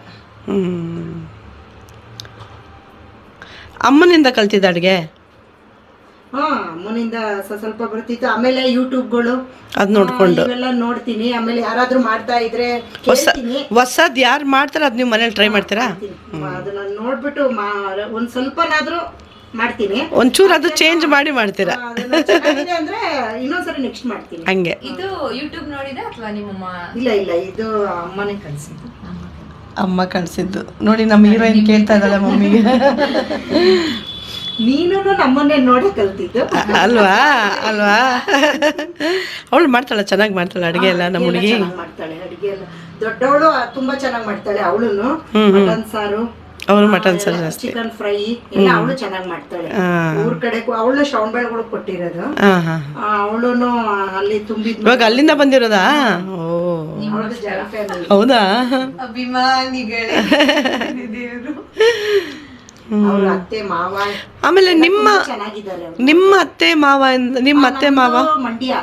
ಅಮ್ಮನಿಂದ ಕಲ್ತಿದ್ದ ಅಡ್ಗೆ? ಅಮ್ಮನಿಂದ ಸ್ವಲ್ಪ ಬರ್ತಿತ್ತು. ಆಮೇಲೆ ಯೂಟ್ಯೂಬ್ಗಳು ಅದ್ ನೋಡ್ಕೊಂಡು ಇವೆಲ್ಲ ನೋಡ್ತೀನಿ. ಆಮೇಲೆ ಯಾರಾದ್ರೂ ಮಾಡ್ತಾ ಇದ್ರೆ ಹೊಸದ್ ಯಾರು ಮಾಡ್ತಾರ ಅದ್ ನೀವು ಮನೇಲಿ ಟ್ರೈ ಮಾಡ್ತೀರಾ? ಅದನ್ನ ನೋಡ್ಬಿಟ್ಟು ಒಂದ್ ಸ್ವಲ್ಪನಾದ್ರೂ ಮಾಡ್ತೀನಿ. ಒಂಚೂರು ಅದು ಚೇಂಜ್ ಮಾಡಿ ಮಾಡ್ತೀರಾ? ಅಂದ್ರೆ ಇನ್ನೊಂದ್ಸರಿ ನೆಕ್ಸ್ಟ್ ಮಾಡ್ತೀನಿ. ಹಂಗೆ. ಇದು ಯೂಟ್ಯೂಬ್ ನೋಡಿದ ಅಥವಾ ನಿಮ್ಮಮ್ಮ? ಇಲ್ಲ ಇದು ಅಮ್ಮನೇ ಕಳ್ಸಿದ್ದು. ಅಮ್ಮ ಕಳ್ಸಿದ್ದು ನೋಡಿ. ನಮ್ಮ ಹೀರೋಯಿನ್ ಕೇಳ್ತಾ ಇದ್ದಾಳೆ ಮಮ್ಮಿಗೆ. ನೀನು ನಮ್ಮನ್ನೇ ನೋಡಿ ಕಲ್ತಿದ್ದು ಅಲ್ವಾ? ಅವಳು ಮಾಡ್ತಾಳೆ, ಚೆನ್ನಾಗಿ ಮಾಡ್ತಾಳೆ ಅಡುಗೆ ಎಲ್ಲ. ನಮ್ಮ ಹುಡುಗಿ ಮಾಡ್ತಾಳೆ ಅಡುಗೆ ಎಲ್ಲ. ದೊಡ್ಡವಳು ತುಂಬಾ ಚೆನ್ನಾಗಿ ಮಾಡ್ತಾಳೆ. ಅವಳುನು ಮಟನ್ ಸಾರು, ಅವಳು ಮಟನ್ ಸಾರು ಜಾಸ್ತಿ, ಚಿಕನ್ ಫ್ರೈ ಎಲ್ಲ ಅವಳು ಚೆನ್ನಾಗಿ ಮಾಡ್ತಾಳೆ. ಊರ್ ಕಡೆ ಅವಳು ಶ್ರಾವಣಬೆಳಗೊಳ ಕೊಟ್ಟಿರೋದು. ಅವಳುನು ಅಲ್ಲಿ ತುಂಬಿದ್. ಇವಾಗ ಅಲ್ಲಿಂದ ಬಂದಿರೋದಾ? ಓ ಹೌದಾ? ಅಭಿಮಾನಿಗಳೇ ದೇವರು. ಅವ್ರ ಅತ್ತೆ ಮಾವ ಆಮೇಲೆ ನಿಮ್ಮ ಅತ್ತೆ ಮಾವ ಮಂಡ್ಯ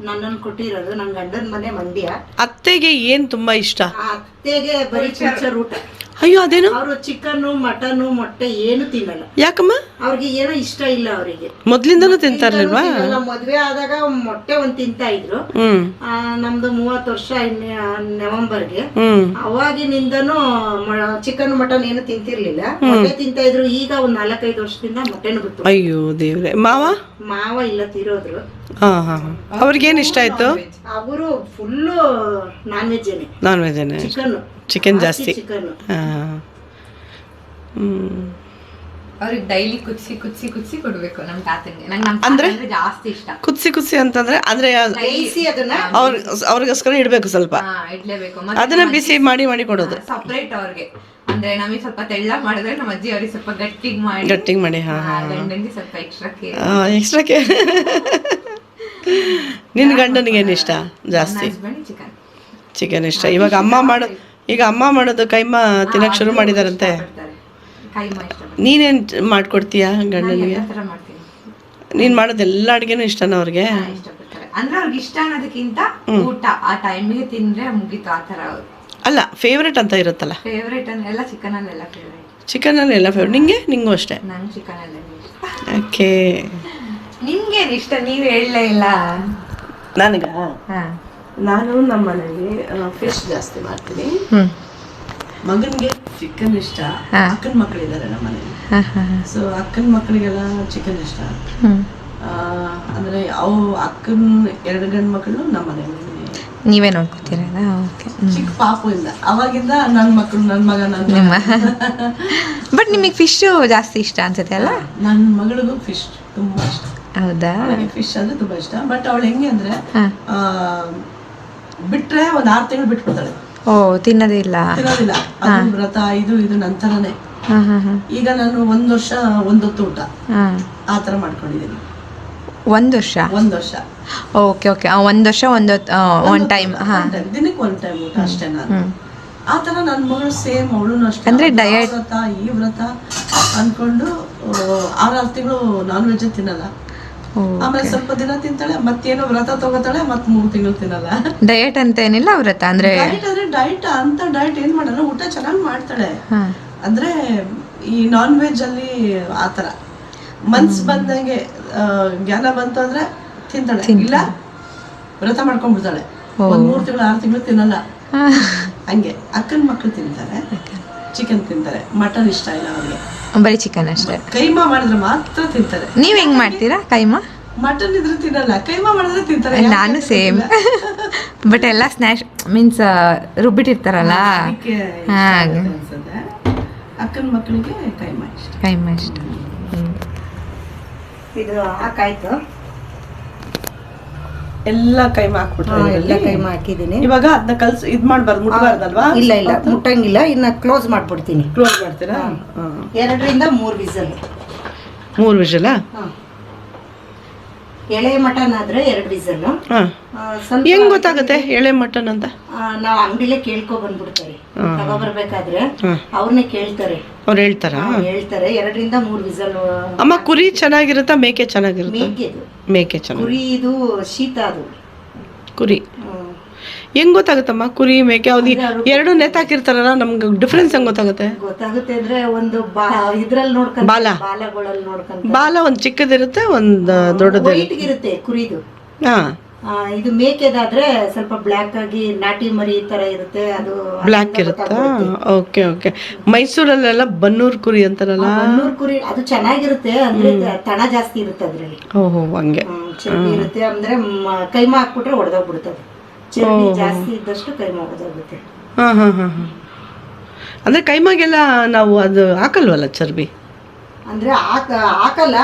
ನನ್ನನ್ನು ಕೊಟ್ಟಿರೋದು. ನನ್ ಗಂಡನ ಮನೆ ಮಂಡ್ಯ. ಅತ್ತೆಗೆ ಏನ್ ತುಂಬಾ ಇಷ್ಟ? ಅತ್ತೆಗೆ ಬರೀ ಪುಲ್ಚರ್ ಊಟ. ಅಯ್ಯೋ ಅದೇನು ಅವರು ಚಿಕನ್ನು ಮಟನ್ನು ಮೊಟ್ಟೆ ಏನು ತಿನ್ನಲ್ಲ. ಯಾಕಮ್ಮ? ಅವ್ರಿಗೆ ಏನೋ ಇಷ್ಟ ಇಲ್ಲ ಅವರಿಗೆ. ಮೊದ್ಲಿಂದನೂ ತಿಂತಾ ಇರ್ಲಿಲ್ವಾ? ಮದ್ವೆ ಆದಾಗ ಮೊಟ್ಟೆ ಒಂದ್ ತಿಂತಾ ಇದ್ರು. ನಮ್ದು 30 ವರ್ಷ ನವೆಂಬರ್ಗೆ. ಅವಾಗಿನಿಂದನೂ ಚಿಕನ್ ಮಟನ್ ಏನು ತಿಂತಿರ್ಲಿಲ್ಲ, ಮೊಟ್ಟೆ ತಿಂತಾ ಇದ್ರು. ಈಗ ಒಂದ್ 4-5 ವರ್ಷದಿಂದ ಮೊಟ್ಟೆನು ಬಿಟ್ಟು. ಅಯ್ಯೋ ದೇವ್ರೆ. ಮಾವ ಇಲ್ಲ, ತೀರೋದ್ರು. ಅವ್ರಿಗೇನ್ ಇಷ್ಟ ಆಯ್ತು? ಅವರು ಫುಲ್ಲು ನಾನ್ ವೆಜ್ ಚಿಕನ್ ಜಾಸ್ತಿ. ಅವ್ರಿಗೆ ಡೈಲಿ ಕುದಿಸಿ ಕೊಡ್ಬೇಕು ನಮ್ ತಾತಂಗೆ. ಅಂದ್ರೆ ಜಾಸ್ತಿ ಇಷ್ಟ ಕುದಿಸಿ ಅಂತಂದ್ರೆ ಅಂದ್ರೆ ಅವ್ರಿಗೋಸ್ಕರ ಇಡ್ಬೇಕು ಸ್ವಲ್ಪ, ಇಡ್ಲೇಬೇಕು. ಅದನ್ನ ಬಿಸಿ ಮಾಡಿ ಕೊಡೋದು ಸಪ್ರೇಟ್ ಅವ್ರಿಗೆ. ಅಂದ್ರೆ ನಮಗೆ ಸ್ವಲ್ಪ ತೆಳ್ಳ ಮಾಡಿದ್ರೆ ನಮ್ಮ ಅಜ್ಜಿ ಅವ್ರಿಗೆ ಸ್ವಲ್ಪ ಗಟ್ಟಿಗೆ ಮಾಡಿ ಗಂಡನಿಗೆ ಸ್ವಲ್ಪ ಎಕ್ಸ್ಟ್ರಾ ಕೇರ್. ನಿನ್ ಗಂಡನಿಗೆ ಏನ್ ಇಷ್ಟ ಜಾಸ್ತಿ? ಚಿಕನ್ ಇಷ್ಟ. ಇವಾಗ ಅಮ್ಮ ಮಾಡೋದು ಕೈಮಾ ತಿನ್ನಕ್ ಶುರು ಮಾಡಿದಾರಂತೆ. ನೀನೇನ್ ಮಾಡ್ಕೊಡ್ತೀಯ ಗಂಡನಿಗೆ? ನೀನ್ ಮಾಡೋದು ಎಲ್ಲ ಅಡ್ಗೆನೂ ಇಷ್ಟನಾ ಅವ್ರಿಗೆ? ಅಂದ್ರೆ ಅವ್ರಿಗೆ ಇಷ್ಟ ಅನ್ನೋದಕ್ಕಿಂತ ಊಟ ಆ ಟೈಮಿಗೆ ತಿಂದ್ರೆ ಮುಗೀತು ಆ ತರ. ಅಲ್ಲ, ಫೇವ್ರೇಟ್ ಅಂತ ಇರುತ್ತಲ್ಲ. ಫೇವ್ರೇಟ್ ಅಂದ್ರೆ ಚಿಕನ್ ಅಲ್ಲೆಲ್ಲ ಫೇವ್ರೇಟ್. ಚಿಕನ್ ಅಲ್ಲಿ ಎಲ್ಲ ಫೇವ್ರೇಟ್. ನಿಂಗೂ ಅಷ್ಟೇ? ನಂಗೆ ಚಿಕನ್ ಅಲ್ಲೇ ಇಷ್ಟ. ಓಕೆ. ನಿಮ್ಗೇನು ಇಷ್ಟ? ನೀವು ಹೇಳಲೇ ಇಲ್ಲ. ನನಗ ನಾನು ನಮ್ಮ ಮನೆಯಲ್ಲಿ ಫಿಶ್ ಜಾಸ್ತಿ ಮಾಡ್ತೀನಿ. ಮಗನಿಗೆ ಚಿಕನ್ ಇಷ್ಟ. ಅಕ್ಕನ ಮಕ್ಕಳಿದ್ದಾರೆ ನಮ್ಮ ಮನೇಲಿ. ಸೊ ಅಕ್ಕನ ಮಕ್ಕಳಿಗೆಲ್ಲ ಚಿಕನ್ ಇಷ್ಟ. ಅಂದ್ರೆ ಅಕ್ಕನ 2 ಗಂಡು ಮಕ್ಕಳು ನಮ್ಮ ಮನೆಯಲ್ಲಿ ನೀವೇ ನೋಡ್ಕೊತೀರಾ? ಚಿಕ್ಕ ಪಾಪುಯಿಂದ ಅವಾಗಿಂದ ನನ್ನ ಮಕ್ಕಳು, ನನ್ನ ಮಗ, ನನ್ನ ಬಟ್ ನಿಮಗೆ ಫಿಶ್ ಜಾಸ್ತಿ ಇಷ್ಟ ಅನ್ಸುತ್ತೆ ಅಲ್ಲ? ನನ್ನ ಮಗಳಿಗೂ ಫಿಶ್ ತುಂಬಾ ಇಷ್ಟ. ಹೌದಾ? ಫಿಶ್ ಅಂದ್ರೆ ತುಂಬಾ ಇಷ್ಟ. ಬಟ್ ಅವಳು ಹೆಂಗೆ ಅಂದ್ರೆ ಬಿಟ್ರೆ ಒಂದ್ 6 ತಿಂಗಳು ಬಿಟ್ಬಿಡ್ತಾಳೆ. ತಿನ್ನೋದಿಲ್ಲ. ಅದು ವ್ರತ ಇದು ನಂತರನೇ. ಈಗ ನಾನು 1 ವರ್ಷ 1 ಹೊತ್ತು ಊಟ ಆ ತರ ಮಾಡ್ಕೊಂಡಿದ್ದೀನಿ. 1 ವರ್ಷ? ಓಕೆ. 1 ವರ್ಷ 1 ಟೈಮ್. ದಿನಕ್ಕೆ 1 ಟೈಮ್ ಊಟ ಅಷ್ಟೇ. ನಾನು ಆ ತರ ನನ್ನ ಮಗಳು ಸೇಮ್, ಅವಳು ಅಷ್ಟೇ. ಅಂದ್ರೆ ಡಯಟ್ ಈ ವ್ರತ ಅನ್ಕೊಂಡು 6 ತಿಂಗಳು ನಾನ್ ವೆಜ್ ತಿನ್ನಲ್ಲ. ಆಮೇಲೆ ಸ್ವಲ್ಪ ದಿನ ತಿಂತಾಳೆ, ಮತ್ತೇನೋ ವ್ರತ ತಗೋತಾಳೆ, ಮತ್ 3 ತಿಂಗಳು ತಿನ್ನಲ್ಲ. ಡಯಟ್ ಅಂತ ಏನಿಲ್ಲ ವ್ರತ ಅಂದ್ರೆ? ಡಯಟ್ ಏನ್ ಮಾಡಲ್ಲ, ಊಟ ಚೆನ್ನಾಗಿ ಮಾಡ್ತಾಳೆ. ಅಂದ್ರೆ ಈ ನಾನ್ ವೆಜ್ ಅಲ್ಲಿ ಆತರ ಮನ್ಸ್ ಬಂದಂಗೆ ಜ್ಞಾನ ಬಂತು ಅಂದ್ರೆ ತಿಂತಾಳೆ, ಇಲ್ಲ ವ್ರತ ಮಾಡ್ಕೊಂಡ್ಬಿಡ್ತಾಳೆ. 3 ತಿಂಗಳು 6 ತಿಂಗಳು ತಿನ್ನಲ್ಲ. ಹಂಗೆ ಅಕ್ಕನ ಮಕ್ಕಳು ತಿಂತಾರೆ, ಚಿಕನ್ ತಿಂತಾರೆ. ಮಟನ್ ಇಷ್ಟ ಇಲ್ಲ ಅವ್ರಿಗೆ, ಬರೀ ಚಿಕನ್ ಅಷ್ಟೇ. ಕೈಮಾ ಮಾಡಿದ್ರೆ ಮಾತ್ರ ತಿಂತಾರೆ. ನೀವ್ ಹೆಂಗ್ ಮಾಡ್ತೀರಾ ಕೈಮಾ? ಮಟನ್ ಇದ್ರೆ ತಿನ್ನಲ್ಲ, ಕೈಮಾ ಮಾಡಿದ್ರೆ ತಿಂತಾರೆ. ನಾನು ಸೇಮ್. ಬಟ್ ಎಲ್ಲ ಸ್ನ್ಯಾಶ್ ಮೀನ್ಸ್ ರುಬ್ಬಿಟ್ಟಿರ್ತಾರಲ್ಲ. ಅಕ್ಕನ ಮಕ್ಕಳಿಗೆ ಕೈಮಾ ಇಷ್ಟ. ಇದು ಹಾಕಾಯ್ತು, ಎಲ್ಲ ಕೈಮಾ ಹಾಕ್ಬಿಟ್ರೆ? ಎಲ್ಲ ಕೈಮಾ ಹಾಕಿದ್ದೀನಿ. ಇವಾಗ ಅದನ್ನ ಕಲ್ಸಿ ಇದ್ ಮಾಡ್ಬಾರ್ದು, ಮುಟ್ಬಾರ್ದಲ್ವಾ? ಇಲ್ಲ ಮುಟ್ಟಂಗಿಲ್ಲ. ಇನ್ನ ಕ್ಲೋಸ್ ಮಾಡ್ಬಿಡ್ತೀನಿ. ಕ್ಲೋಸ್ ಮಾಡ್ತೀರಾ? 2 ರಿಂದ 3 ವಿಸಲ್. 3 ವಿಷಲ? ಎಳೆ ಮಟನ್ ಆದ್ರೆ 2 ವಿಸಲ್. ಹೆಂಗ್ ಗೊತ್ತಾಗುತ್ತೆ ಎಳೆ ಮಟನ್ ಅಂತ? ನಾವ್ ಅಂಗಡಿಲೇ ಕೇಳ್ಕೊ ಬಂದ್ಬಿಡ್ತಾರೆ. ತಗೋಬರ್ಬೇಕಾದ್ರೆ ಅವ್ರನ್ನೇ ಕೇಳ್ತಾರೆ. ಅವ್ರು ಹೇಳ್ತಾರೆ 2 ರಿಂದ 3 ವಿಸಲ್. ಅಮ್ಮ ಕುರಿ ಚೆನ್ನಾಗಿರುತ್ತಾ ಮೇಕೆ ಚೆನ್ನಾಗಿರುತ್ತೆ? ಮೇಕೆ ಚೆನ್ನಾಗಿ. ಕುರಿ ಇದು ಶೀತ, ಅದು ಕುರಿ. ಹೆಂಗ್ ಗೊತ್ತಾಗುತ್ತಮ್ಮ ಕುರಿ ಮೇಕೆ? ಅವ್ರು 2 ನೇತಾಕಿರ್ತಾರಲ್ಲ, ನಮ್ಗೆ ಡಿಫ್ರೆನ್ಸ್ ಹೆಂಗ್ ಗೊತ್ತಾಗುತ್ತೆ ಅಂದ್ರೆ ಒಂದು ಇದ್ರಲ್ಲಿ ನೋಡ್ಕೊಂಡು, ಬಾಲಗಳಲ್ಲಿ ನೋಡ್ಕೊಂಡು. ಬಾಲ ಒಂದ್ ಚಿಕ್ಕದಿರುತ್ತೆ, ಒಂದ್ ದೊಡ್ಡದಿರುತ್ತೆ ಕುರಿದು. ಇದು ಮೇಕೆದಾದ್ರೆ ಸ್ವಲ್ಪ ಬ್ಲ್ಯಾಕ್ ಆಗಿ ನಾಟಿ ಮರಿ ತರ ಇರುತ್ತೆ, ಅದು ಬ್ಲ್ಯಾಕ್ ಇರುತ್ತಾ? ಓಕೆ. ಮೈಸೂರಲ್ಲೆಲ್ಲ ಬನ್ನೂರ್ ಕುರಿ ಅಂತಾರಲ್ಲ, ಬನ್ನೂರ್ ಕುರಿ ಅದು ಚೆನ್ನಾಗಿರುತ್ತೆ. ಅಂದ್ರೆ ತಣ ಜಾಸ್ತಿ ಇರುತ್ತೆ ಅದ್ರಲ್ಲಿ. ಓಹೋ, ಹಂಗೆ ಚರ್ಬಿ ಇರುತ್ತೆ. ಅಂದ್ರೆ ಕೈಮಾ ಹಾಕ್ಬಿಟ್ರೆ ಒಡೆದೋಗ್ಬಿಡುತ್ತೆ. ಚರ್ಬಿ ಜಾಸ್ತಿ ಇದ್ದಷ್ಟು ಕೈಮಾ ಒಡೆದೋಗುತ್ತೆ. ಅಂದ್ರೆ ಕೈಮಾಗೆಲ್ಲ ನಾವು ಅದು ಹಾಕಲ್ವಲ್ಲ ಚರ್ಬಿ? ಅಂದ್ರೆ ಹಾಕಲ್ಲ.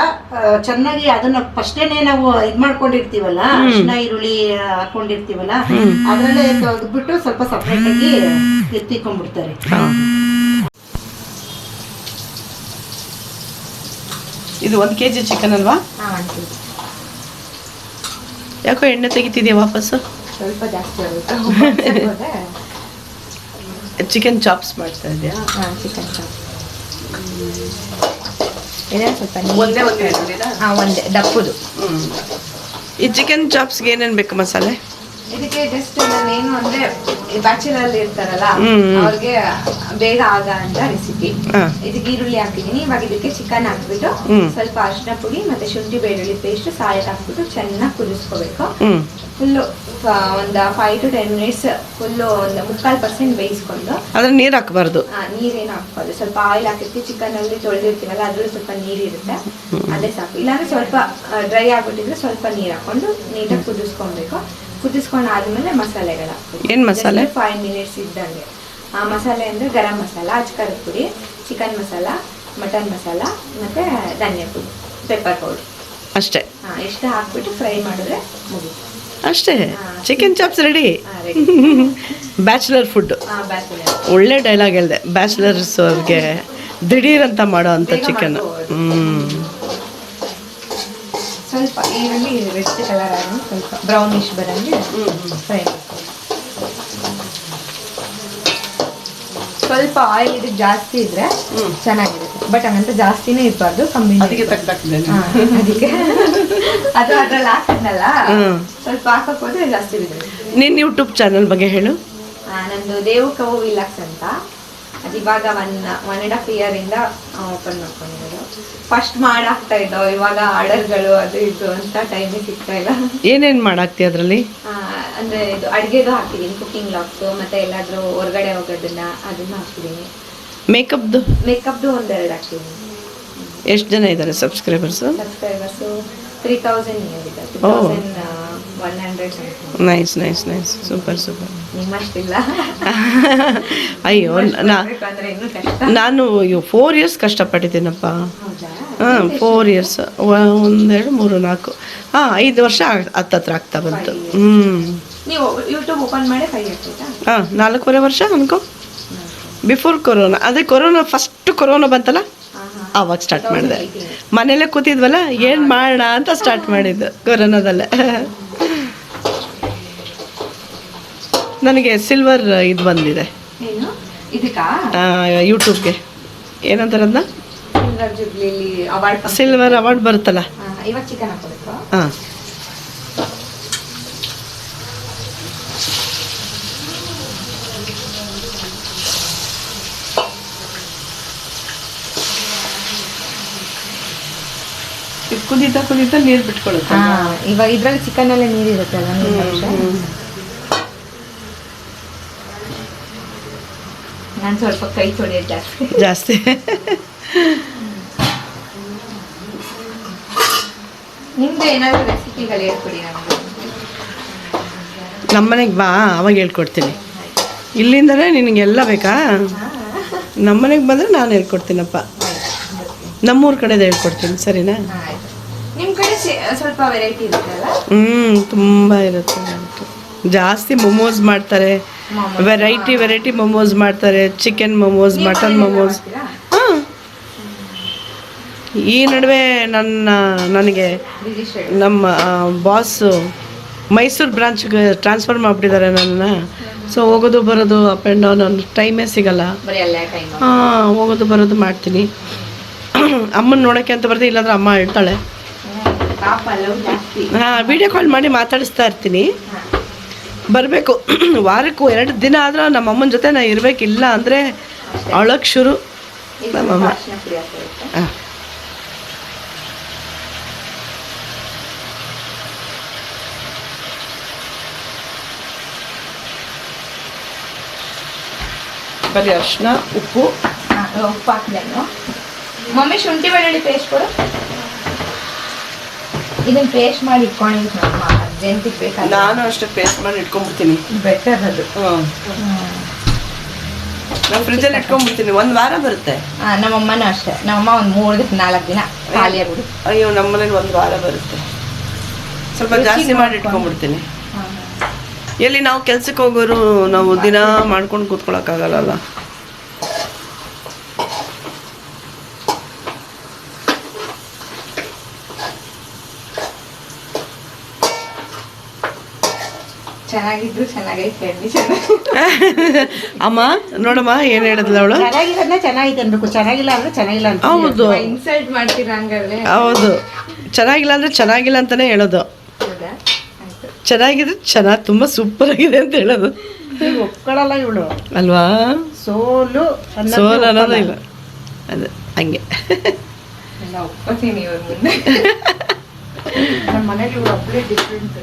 ಚೆನ್ನಾಗಿ ಅದನ್ನ ಫಸ್ಟೇನೆ ನಾವು ಇದ್ ಮಾಡ್ಕೊಂಡಿರ್ತೀವಲ್ಲ, ಅರಿಶಿನ ಈರುಳ್ಳಿ ಹಾಕೊಂಡಿರ್ತೀವಲ್ಲ, ಅದ್ರಲ್ಲೇ ತೆಗೆದ್ಬಿಟ್ಟು ಸ್ವಲ್ಪ ಸಪ್ರೇಟ್ ಆಗಿ ಎತ್ತಿಕೊಂಡ್ಬಿಡ್ತಾರೆ. ಇದು 1 kg ಚಿಕನ್ ಅಲ್ವಾ? ಯಾಕೋ ಎಣ್ಣೆ ತೆಗಿತಿದ್ಯಾ ವಾಪಸ್ಸು? ಸ್ವಲ್ಪ ಜಾಸ್ತಿ ಆಗುತ್ತೆ. ಚಿಕನ್ ಚಾಪ್ಸ್ ಮಾಡ್ತಾ ಇದೆಯಾ? ಚಿಕನ್ ಚಾಪ್ಸ್ ಸ್ವಲ್ಪ ಒಂದೇ ದಪ್ಪದು. ಈ ಚಿಕನ್ ಚಾಪ್ಸ್ಗೆ ಏನೇನು ಬೇಕು ಮಸಾಲೆ? ಇದಕ್ಕೆ ಜಸ್ಟ್ ಏನು ಅಂದ್ರೆ ಬ್ಯಾಚುಲರ್ ಇರ್ತಾರಲ್ಲ ಅವ್ರಿಗೆ ಬೇಗ ಆಗ ಅಂತ ರೆಸಿಪಿ. ಇದಕ್ಕೆ ಈರುಳ್ಳಿ ಹಾಕಿದೀನಿ. ಇವಾಗ ಇದಕ್ಕೆ ಚಿಕನ್ ಹಾಕ್ಬಿಟ್ಟು ಸ್ವಲ್ಪ ಅರಿಶಿನ ಪುಡಿ ಮತ್ತೆ ಶುಂಠಿ ಬೆಳ್ಳುಳ್ಳಿ ಪೇಸ್ಟ್ ಸಾಲ್ಟ್ ಹಾಕ್ಬಿಟ್ಟು ಚೆನ್ನಾಗಿ ಕುದಿಸ್ಕೋಬೇಕು. ಫುಲ್ಲು ಒಂದು 5 to 10 minutes ಫುಲ್ಲು ಒಂದು 3/4% ಬೇಯಿಸ್ಕೊಂಡು ಅದ್ರ ನೀರು ಹಾಕಬಾರ್ದು. ನೀರೇನು ಹಾಕ್ಬಾರ್ದು. ಸ್ವಲ್ಪ ಆಯಿಲ್ ಹಾಕಿರ್ತೀವಿ, ಚಿಕನ್ ಅಲ್ಲಿ ತೊಳೆದಿರ್ತೀವಲ್ಲ ಅದ್ರಲ್ಲಿ ಸ್ವಲ್ಪ ನೀರಿರುತ್ತೆ, ಅದೇ ಸಾಕು. ಇಲ್ಲಾಂದ್ರೆ ಸ್ವಲ್ಪ ಡ್ರೈ ಆಗ್ಬಿಟ್ಟಿದ್ರೆ ಸ್ವಲ್ಪ ನೀರು ಹಾಕೊಂಡು ನೀಟಾಗಿ ಕುದಿಸ್ಕೊಬೇಕು. ಕುದಿಸ್ಕೊಂಡು ಆದ್ಮೇಲೆ ಮಸಾಲೆಗಳು ಹಾಕ್ಬೇಕು. ಏನು ಮಸಾಲೆ? 5 minutes ಇದ್ದಂಗೆ. ಆ ಮಸಾಲೆ ಅಂದ್ರೆ ಗರಂ ಮಸಾಲ, ಅಚ್ಕಾರದ ಪುಡಿ, ಚಿಕನ್ ಮಸಾಲ, ಮಟನ್ ಮಸಾಲ ಮತ್ತೆ ಧನಿಯಾ ಪುಡಿ, ಪೆಪ್ಪರ್ ಪೌಡರ್ ಅಷ್ಟೇ. ಎಷ್ಟು ಹಾಕ್ಬಿಟ್ಟು ಫ್ರೈ ಮಾಡಿದ್ರೆ ಮುಗಿತು ಅಷ್ಟೇ. Chicken chops ready. Bachelor food. ಒಳ್ಳೆ ಡೈಲಾಗ್ ಹೇಳಿದೆ. ಬ್ಯಾಚುಲರ್ಸ್ ಅವ್ರಿಗೆ ದಿಢೀರ್ ಅಂತ ಮಾಡೋ ಅಂಥ ಚಿಕನ್. ಸ್ವಲ್ಪ ಈರುಳ್ಳಿ ರೆಡ್ ಕಲರ್ ಆಗಿ ಸ್ವಲ್ಪ ಬ್ರೌನಿಶ್ ಬರಂಗೆ ಫ್ರೈ ಮಾಡ್ಕೊಳ್ಳಿ. ಸ್ವಲ್ಪ ಆಯಿಲ್ ಇದಕ್ಕೆ ಜಾಸ್ತಿ ಇದ್ರೆ ಚೆನ್ನಾಗಿರುತ್ತೆ, ಬಟ್ ಹಂಗಂತ ಜಾಸ್ತಿನೇ ಇರಬಾರ್ದು, ಕಮ್ಮಿ. ಅದಕ್ಕೆ ಅದು ಅದ್ರಲ್ಲಿ ಹಾಕಿದ್ನಲ್ಲ, ಸ್ವಲ್ಪ ಹಾಕಕ್ ಹೋದ್ರೆ ಜಾಸ್ತಿ ಬಿಡುತ್ತೆ. ನಿನ್ನ ಯೂಟ್ಯೂಬ್ ಚಾನಲ್ ಬಗ್ಗೆ ಹೇಳು. ನಂದು ದೇವು ಕವು ವಿಲಾಕ್ಸ್ ಅಂತ. ಅದು ಇವಾಗ 1.5 year ಇಂದ ಓಪನ್ ಮಾಡ್ಕೊಂಡಿರೋದು. ಫಸ್ಟ್ ಮಾಡಾಕ್ತಾ ಇದ್ದೋ, ಇವಾಗ ಆರ್ಡರ್ಗಳು ಅದು ಇದು ಅಂತ ಟೈಮೇ ಸಿಗ್ತಾ ಇಲ್ಲ. ಏನೇನು ಮಾಡಾಕ್ತಿ ಅದರಲ್ಲಿ? ಅಂದ್ರೆ ಇದು ಅಡುಗೆದು ಹಾಕಿದೀನಿ, ಕುಕಿಂಗ್ ಲಾಗ್ಸು, ಮತ್ತೆ ಎಲ್ಲಾದ್ರೂ ಹೊರಗಡೆ ಹೋಗೋದನ್ನ ಅದನ್ನ ಹಾಕಿದೀನಿ. ಮೇಕಪ್ದು 1-2 ಹಾಕಿದೀನಿ. ಎಷ್ಟು ಜನ ಇದ್ದಾರೆ ಸಬ್ಸ್ಕ್ರೈಬರ್ಸು? 3000 ಇದ್ದಾರೆ. 2100. Nice super. ನಿಮ್ಮಷ್ಟಿಲ್ಲ. ಅಯ್ಯೋ, ನಾನು 4 years ಕಷ್ಟಪಟ್ಟಿದ್ದೀನಪ್ಪ. 4 years, 1, 2, 3, 4, 5 ವರ್ಷ ಹತ್ತತ್ರ ಆಗ್ತಾ ಬಂತು. ನೀವು ಯೂಟ್ಯೂಬ್ ಓಪನ್ ಮಾಡಿ 5 years ಆಯ್ತಾ? 4.5 ವರ್ಷ ಅನ್ಕೋ. Before corona. ಅದೇ ಫಸ್ಟ್ ಕೊರೋನಾ ಬಂತಲ್ಲ, ಆವಾಗ ಸ್ಟಾರ್ಟ್ ಮಾಡಿದೆ. ಮನೇಲೆ ಕೂತಿದ್ವಲ್ಲ, ಏನು ಮಾಡೋಣ ಅಂತ ಸ್ಟಾರ್ಟ್ ಮಾಡಿದ್ದು ಕೊರೋನಾದಲ್ಲೇ. ನನಗೆ ಸಿಲ್ವರ್ ಇದು ಬಂದಿದೆ ಯೂಟ್ಯೂಬ್ಗೆ. ಏನಂತಾರದನ್ನ? ಸಿಲ್ವರ್ ಅವಾರ್ಡ್ ಬರುತ್ತಲ್ಲ. ಹಾಂ, ಕುದೀತಾ ನೀರು ಬಿಟ್ಕೊಳ್ಳುತ್ತೆ. ಇವಾಗ ಇದ್ರಲ್ಲಿ ಚಿಕನ್ ಅಲ್ಲೇ ನೀರು ಇರುತ್ತಲ್ಲ, ನಾನು ಸ್ವಲ್ಪ ಕೈ ತೊಳೆಯೋದು ಜಾಸ್ತಿ. ನಿಮ್ದು ಏನಾದರೂ ರೆಸಿಪಿಗಳು ಹೇಳ್ಕೊಡಿ ನಮಗೆ. ನಮ್ಮನೆಗೆ ಬಾ, ಅವಾಗ ಹೇಳ್ಕೊಡ್ತೀನಿ. ಇಲ್ಲಿಂದಲೇ ನಿನಗೆಲ್ಲ ಬೇಕಾ? ನಮ್ಮನೆಗೆ ಬಂದರೆ ನಾನು ಹೇಳ್ಕೊಡ್ತೀನಪ್ಪ. ನಮ್ಮೂರ ಕಡೆದು ಹೇಳ್ಕೊಡ್ತೀನಿ, ಸರಿನಾ? ನಿಮ್ಮ ಕಡೆ ಸ್ವಲ್ಪ ವೆರೈಟಿ ಇರುತ್ತಲ್ಲ? ತುಂಬ ಇರುತ್ತೆ. ಜಾಸ್ತಿ ಮೊಮೋಸ್ ಮಾಡ್ತಾರೆ, ವೆರೈಟಿ ಮೊಮೋಸ್ ಮಾಡ್ತಾರೆ. Chicken momos, mutton momos. ಹಾಂ, ಈ ನಡುವೆ ನನಗೆ ನಮ್ಮ ಬಾಸು ಮೈಸೂರು ಬ್ರಾಂಚ್ಗೆ ಟ್ರಾನ್ಸ್ಫರ್ ಮಾಡಿಬಿಟ್ಟಿದ್ದಾರೆ ನನ್ನನ್ನು. ಸೊ ಹೋಗೋದು ಬರೋದು ಅಪ್ ಆ್ಯಂಡ್ ಡೌನ್, ನನ್ನ ಟೈಮೇ ಸಿಗಲ್ಲ. ಹೋಗೋದು ಬರೋದು ಮಾಡ್ತೀನಿ. ಅಮ್ಮನ ನೋಡೋಕ್ಕೆ ಅಂತ ಬರ್ತೀನಿ, ಇಲ್ಲಾಂದ್ರೆ ಅಮ್ಮ ಹೇಳ್ತಾಳೆ. ವಿಡಿಯೋ ಕಾಲ್ ಮಾಡಿ ಮಾತಾಡಿಸ್ತಾ ಇರ್ತೀನಿ. ಬರಬೇಕು. ವಾರಕ್ಕೂ 2 ದಿನ ಆದರೂ ನಮ್ಮ ಅಮ್ಮನ ಜೊತೆ ನಾನು ಇರಬೇಕಿಲ್ಲ ಅಂದರೆ ಅಳಕ್ಕೆ ಶುರು ನಮ್ಮಮ್ಮ. ಹಾಂ, ಬರೀ ಅರಿಶಿನ, ಉಪ್ಪು ಹಾಕಿದೆನು. ಮಮ್ಮಿ ಶುಂಠಿ ಬೆಳ್ಳುಳ್ಳಿ ಪೇಸ್ಟ್ ಕೊಡು. ಇದನ್ನ ಪೇಸ್ಟ್ ಮಾಡಿ ಇಟ್ಕೊಂಡಿದ್ದು ನಮ್ಮ ಅರ್ಜೆಂಟಿಗೆ ಬೇಕಾದ್ರೆ. ನಾನು ಅಷ್ಟೇ ಪೇಸ್ಟ್ ಮಾಡಿ ಇಟ್ಕೊಂಡ್ಬಿಡ್ತೀನಿ. ಬೆಟರ್ ಅದು. ನಾನು ಫ್ರಿಜ್ಜಲ್ಲಿ ಇಟ್ಕೊಂಡ್ಬಿಡ್ತೀನಿ, 1 ವಾರ ಬರುತ್ತೆ. ನಮ್ಮಮ್ಮನೂ ಅಷ್ಟೇ. ನಮ್ಮಮ್ಮ ಒಂದು 3-4 ದಿನ ಖಾಲಿ ಆಗ್ಬಿಡು. ಅಯ್ಯೋ, ನಮ್ಮನೇಲಿ 1 ವಾರ ಬರುತ್ತೆ. ಸ್ವಲ್ಪ ಜಾಸ್ತಿ ಮಾಡಿ ಇಟ್ಕೊಂಡ್ಬಿಡ್ತೀನಿ. ಎಲ್ಲಿ ನಾವು ಕೆಲ್ಸಕ್ಕೆ ಹೋಗೋರು, ನಾವು ದಿನ ಮಾಡ್ಕೊಂಡು ಕೂತ್ಕೊಳ್ಳೋಕ್ಕಾಗಲ್ಲ. ಚೆನ್ನಾಗಿದ್ರು ಚೆನ್ನಾಗೈತೆ. ಅಮ್ಮ ನೋಡಮ್ಮ ಏನು ಹೇಳಿದ್ಲ ಅವಳು? ಚೆನ್ನಾಗಿದೆ ಅನ್ಬೇಕು, ಚೆನ್ನಾಗಿಲ್ಲ ಅಂದ್ರೆ ಚೆನ್ನಾಗಿಲ್ಲ ಅಂತ. ಹೌದು, ಇನ್ಸಲ್ಟ್ ಮಾಡ್ತೀರಾ ಹಂಗಾದ್ರೆ? ಹೌದು, ಚೆನ್ನಾಗಿಲ್ಲ ಅಂದ್ರೆ ಚೆನ್ನಾಗಿಲ್ಲ ಅಂತಾನೆ ಹೇಳೋದು. ಚೆನ್ನಾಗಿದೆ, ತುಂಬ ಸೂಪರ್ ಆಗಿದೆ ಅಂತ ಹೇಳೋದು ಇವ್ಳು ಒಪ್ಕೊಳ್ಳಲ್ಲ ಇವಳು, ಅಲ್ವಾ? ಸೋಲು ಸೋಲ್ ಅನ್ನೋದೇ ಇಲ್ಲ, ಅದು ಹಂಗೆ. ಎಲ್ಲ ಒಪ್ಕೋತೀನಿ ಇವ್ರ ಮುಂದೆ. ನಮ್ಮ ಮನೇಲಿ ಇವಳು ಒಬ್ಬಳೇ ಡಿಫ್ರೆಂಟ್.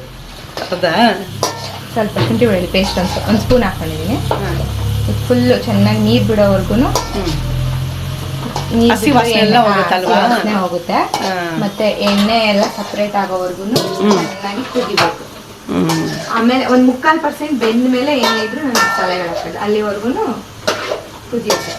ಹೌದಾ? ಸ್ವಲ್ಪ ಶುಂಠಿ ಬೆಳ್ಳುಳ್ಳಿ ಪೇಸ್ಟ್ ಒಂದು ಸ್ಪೂನ್ ಹಾಕೊಂಡಿದ್ದೀನಿ. ಫುಲ್ಲು ಚೆನ್ನಾಗಿ ನೀರು ಬಿಡೋವರೆಗೂ ಹಸಿ ವಾಸನೆ ಎಲ್ಲ ಹೋಗುತ್ತಲ್ವಾ? ವಾಸನೆ ಹೋಗುತ್ತೆ. ಮತ್ತೆ ಎಣ್ಣೆ ಎಲ್ಲ ಸಪ್ರೇಟ್ ಆಗೋವರೆಗೂ ಚೆನ್ನಾಗಿ ಕುದಿಬೇಕು. ಆಮೇಲೆ ಒಂದು 3/4% ಬೆಂದ ಮೇಲೆ ಏನೇ ಇದ್ರು ನಾನು ಮಸಾಲೆಗಳು ಹಾಕೋದು, ಅಲ್ಲಿವರೆಗೂ ಕುದಿಯುತ್ತೆ.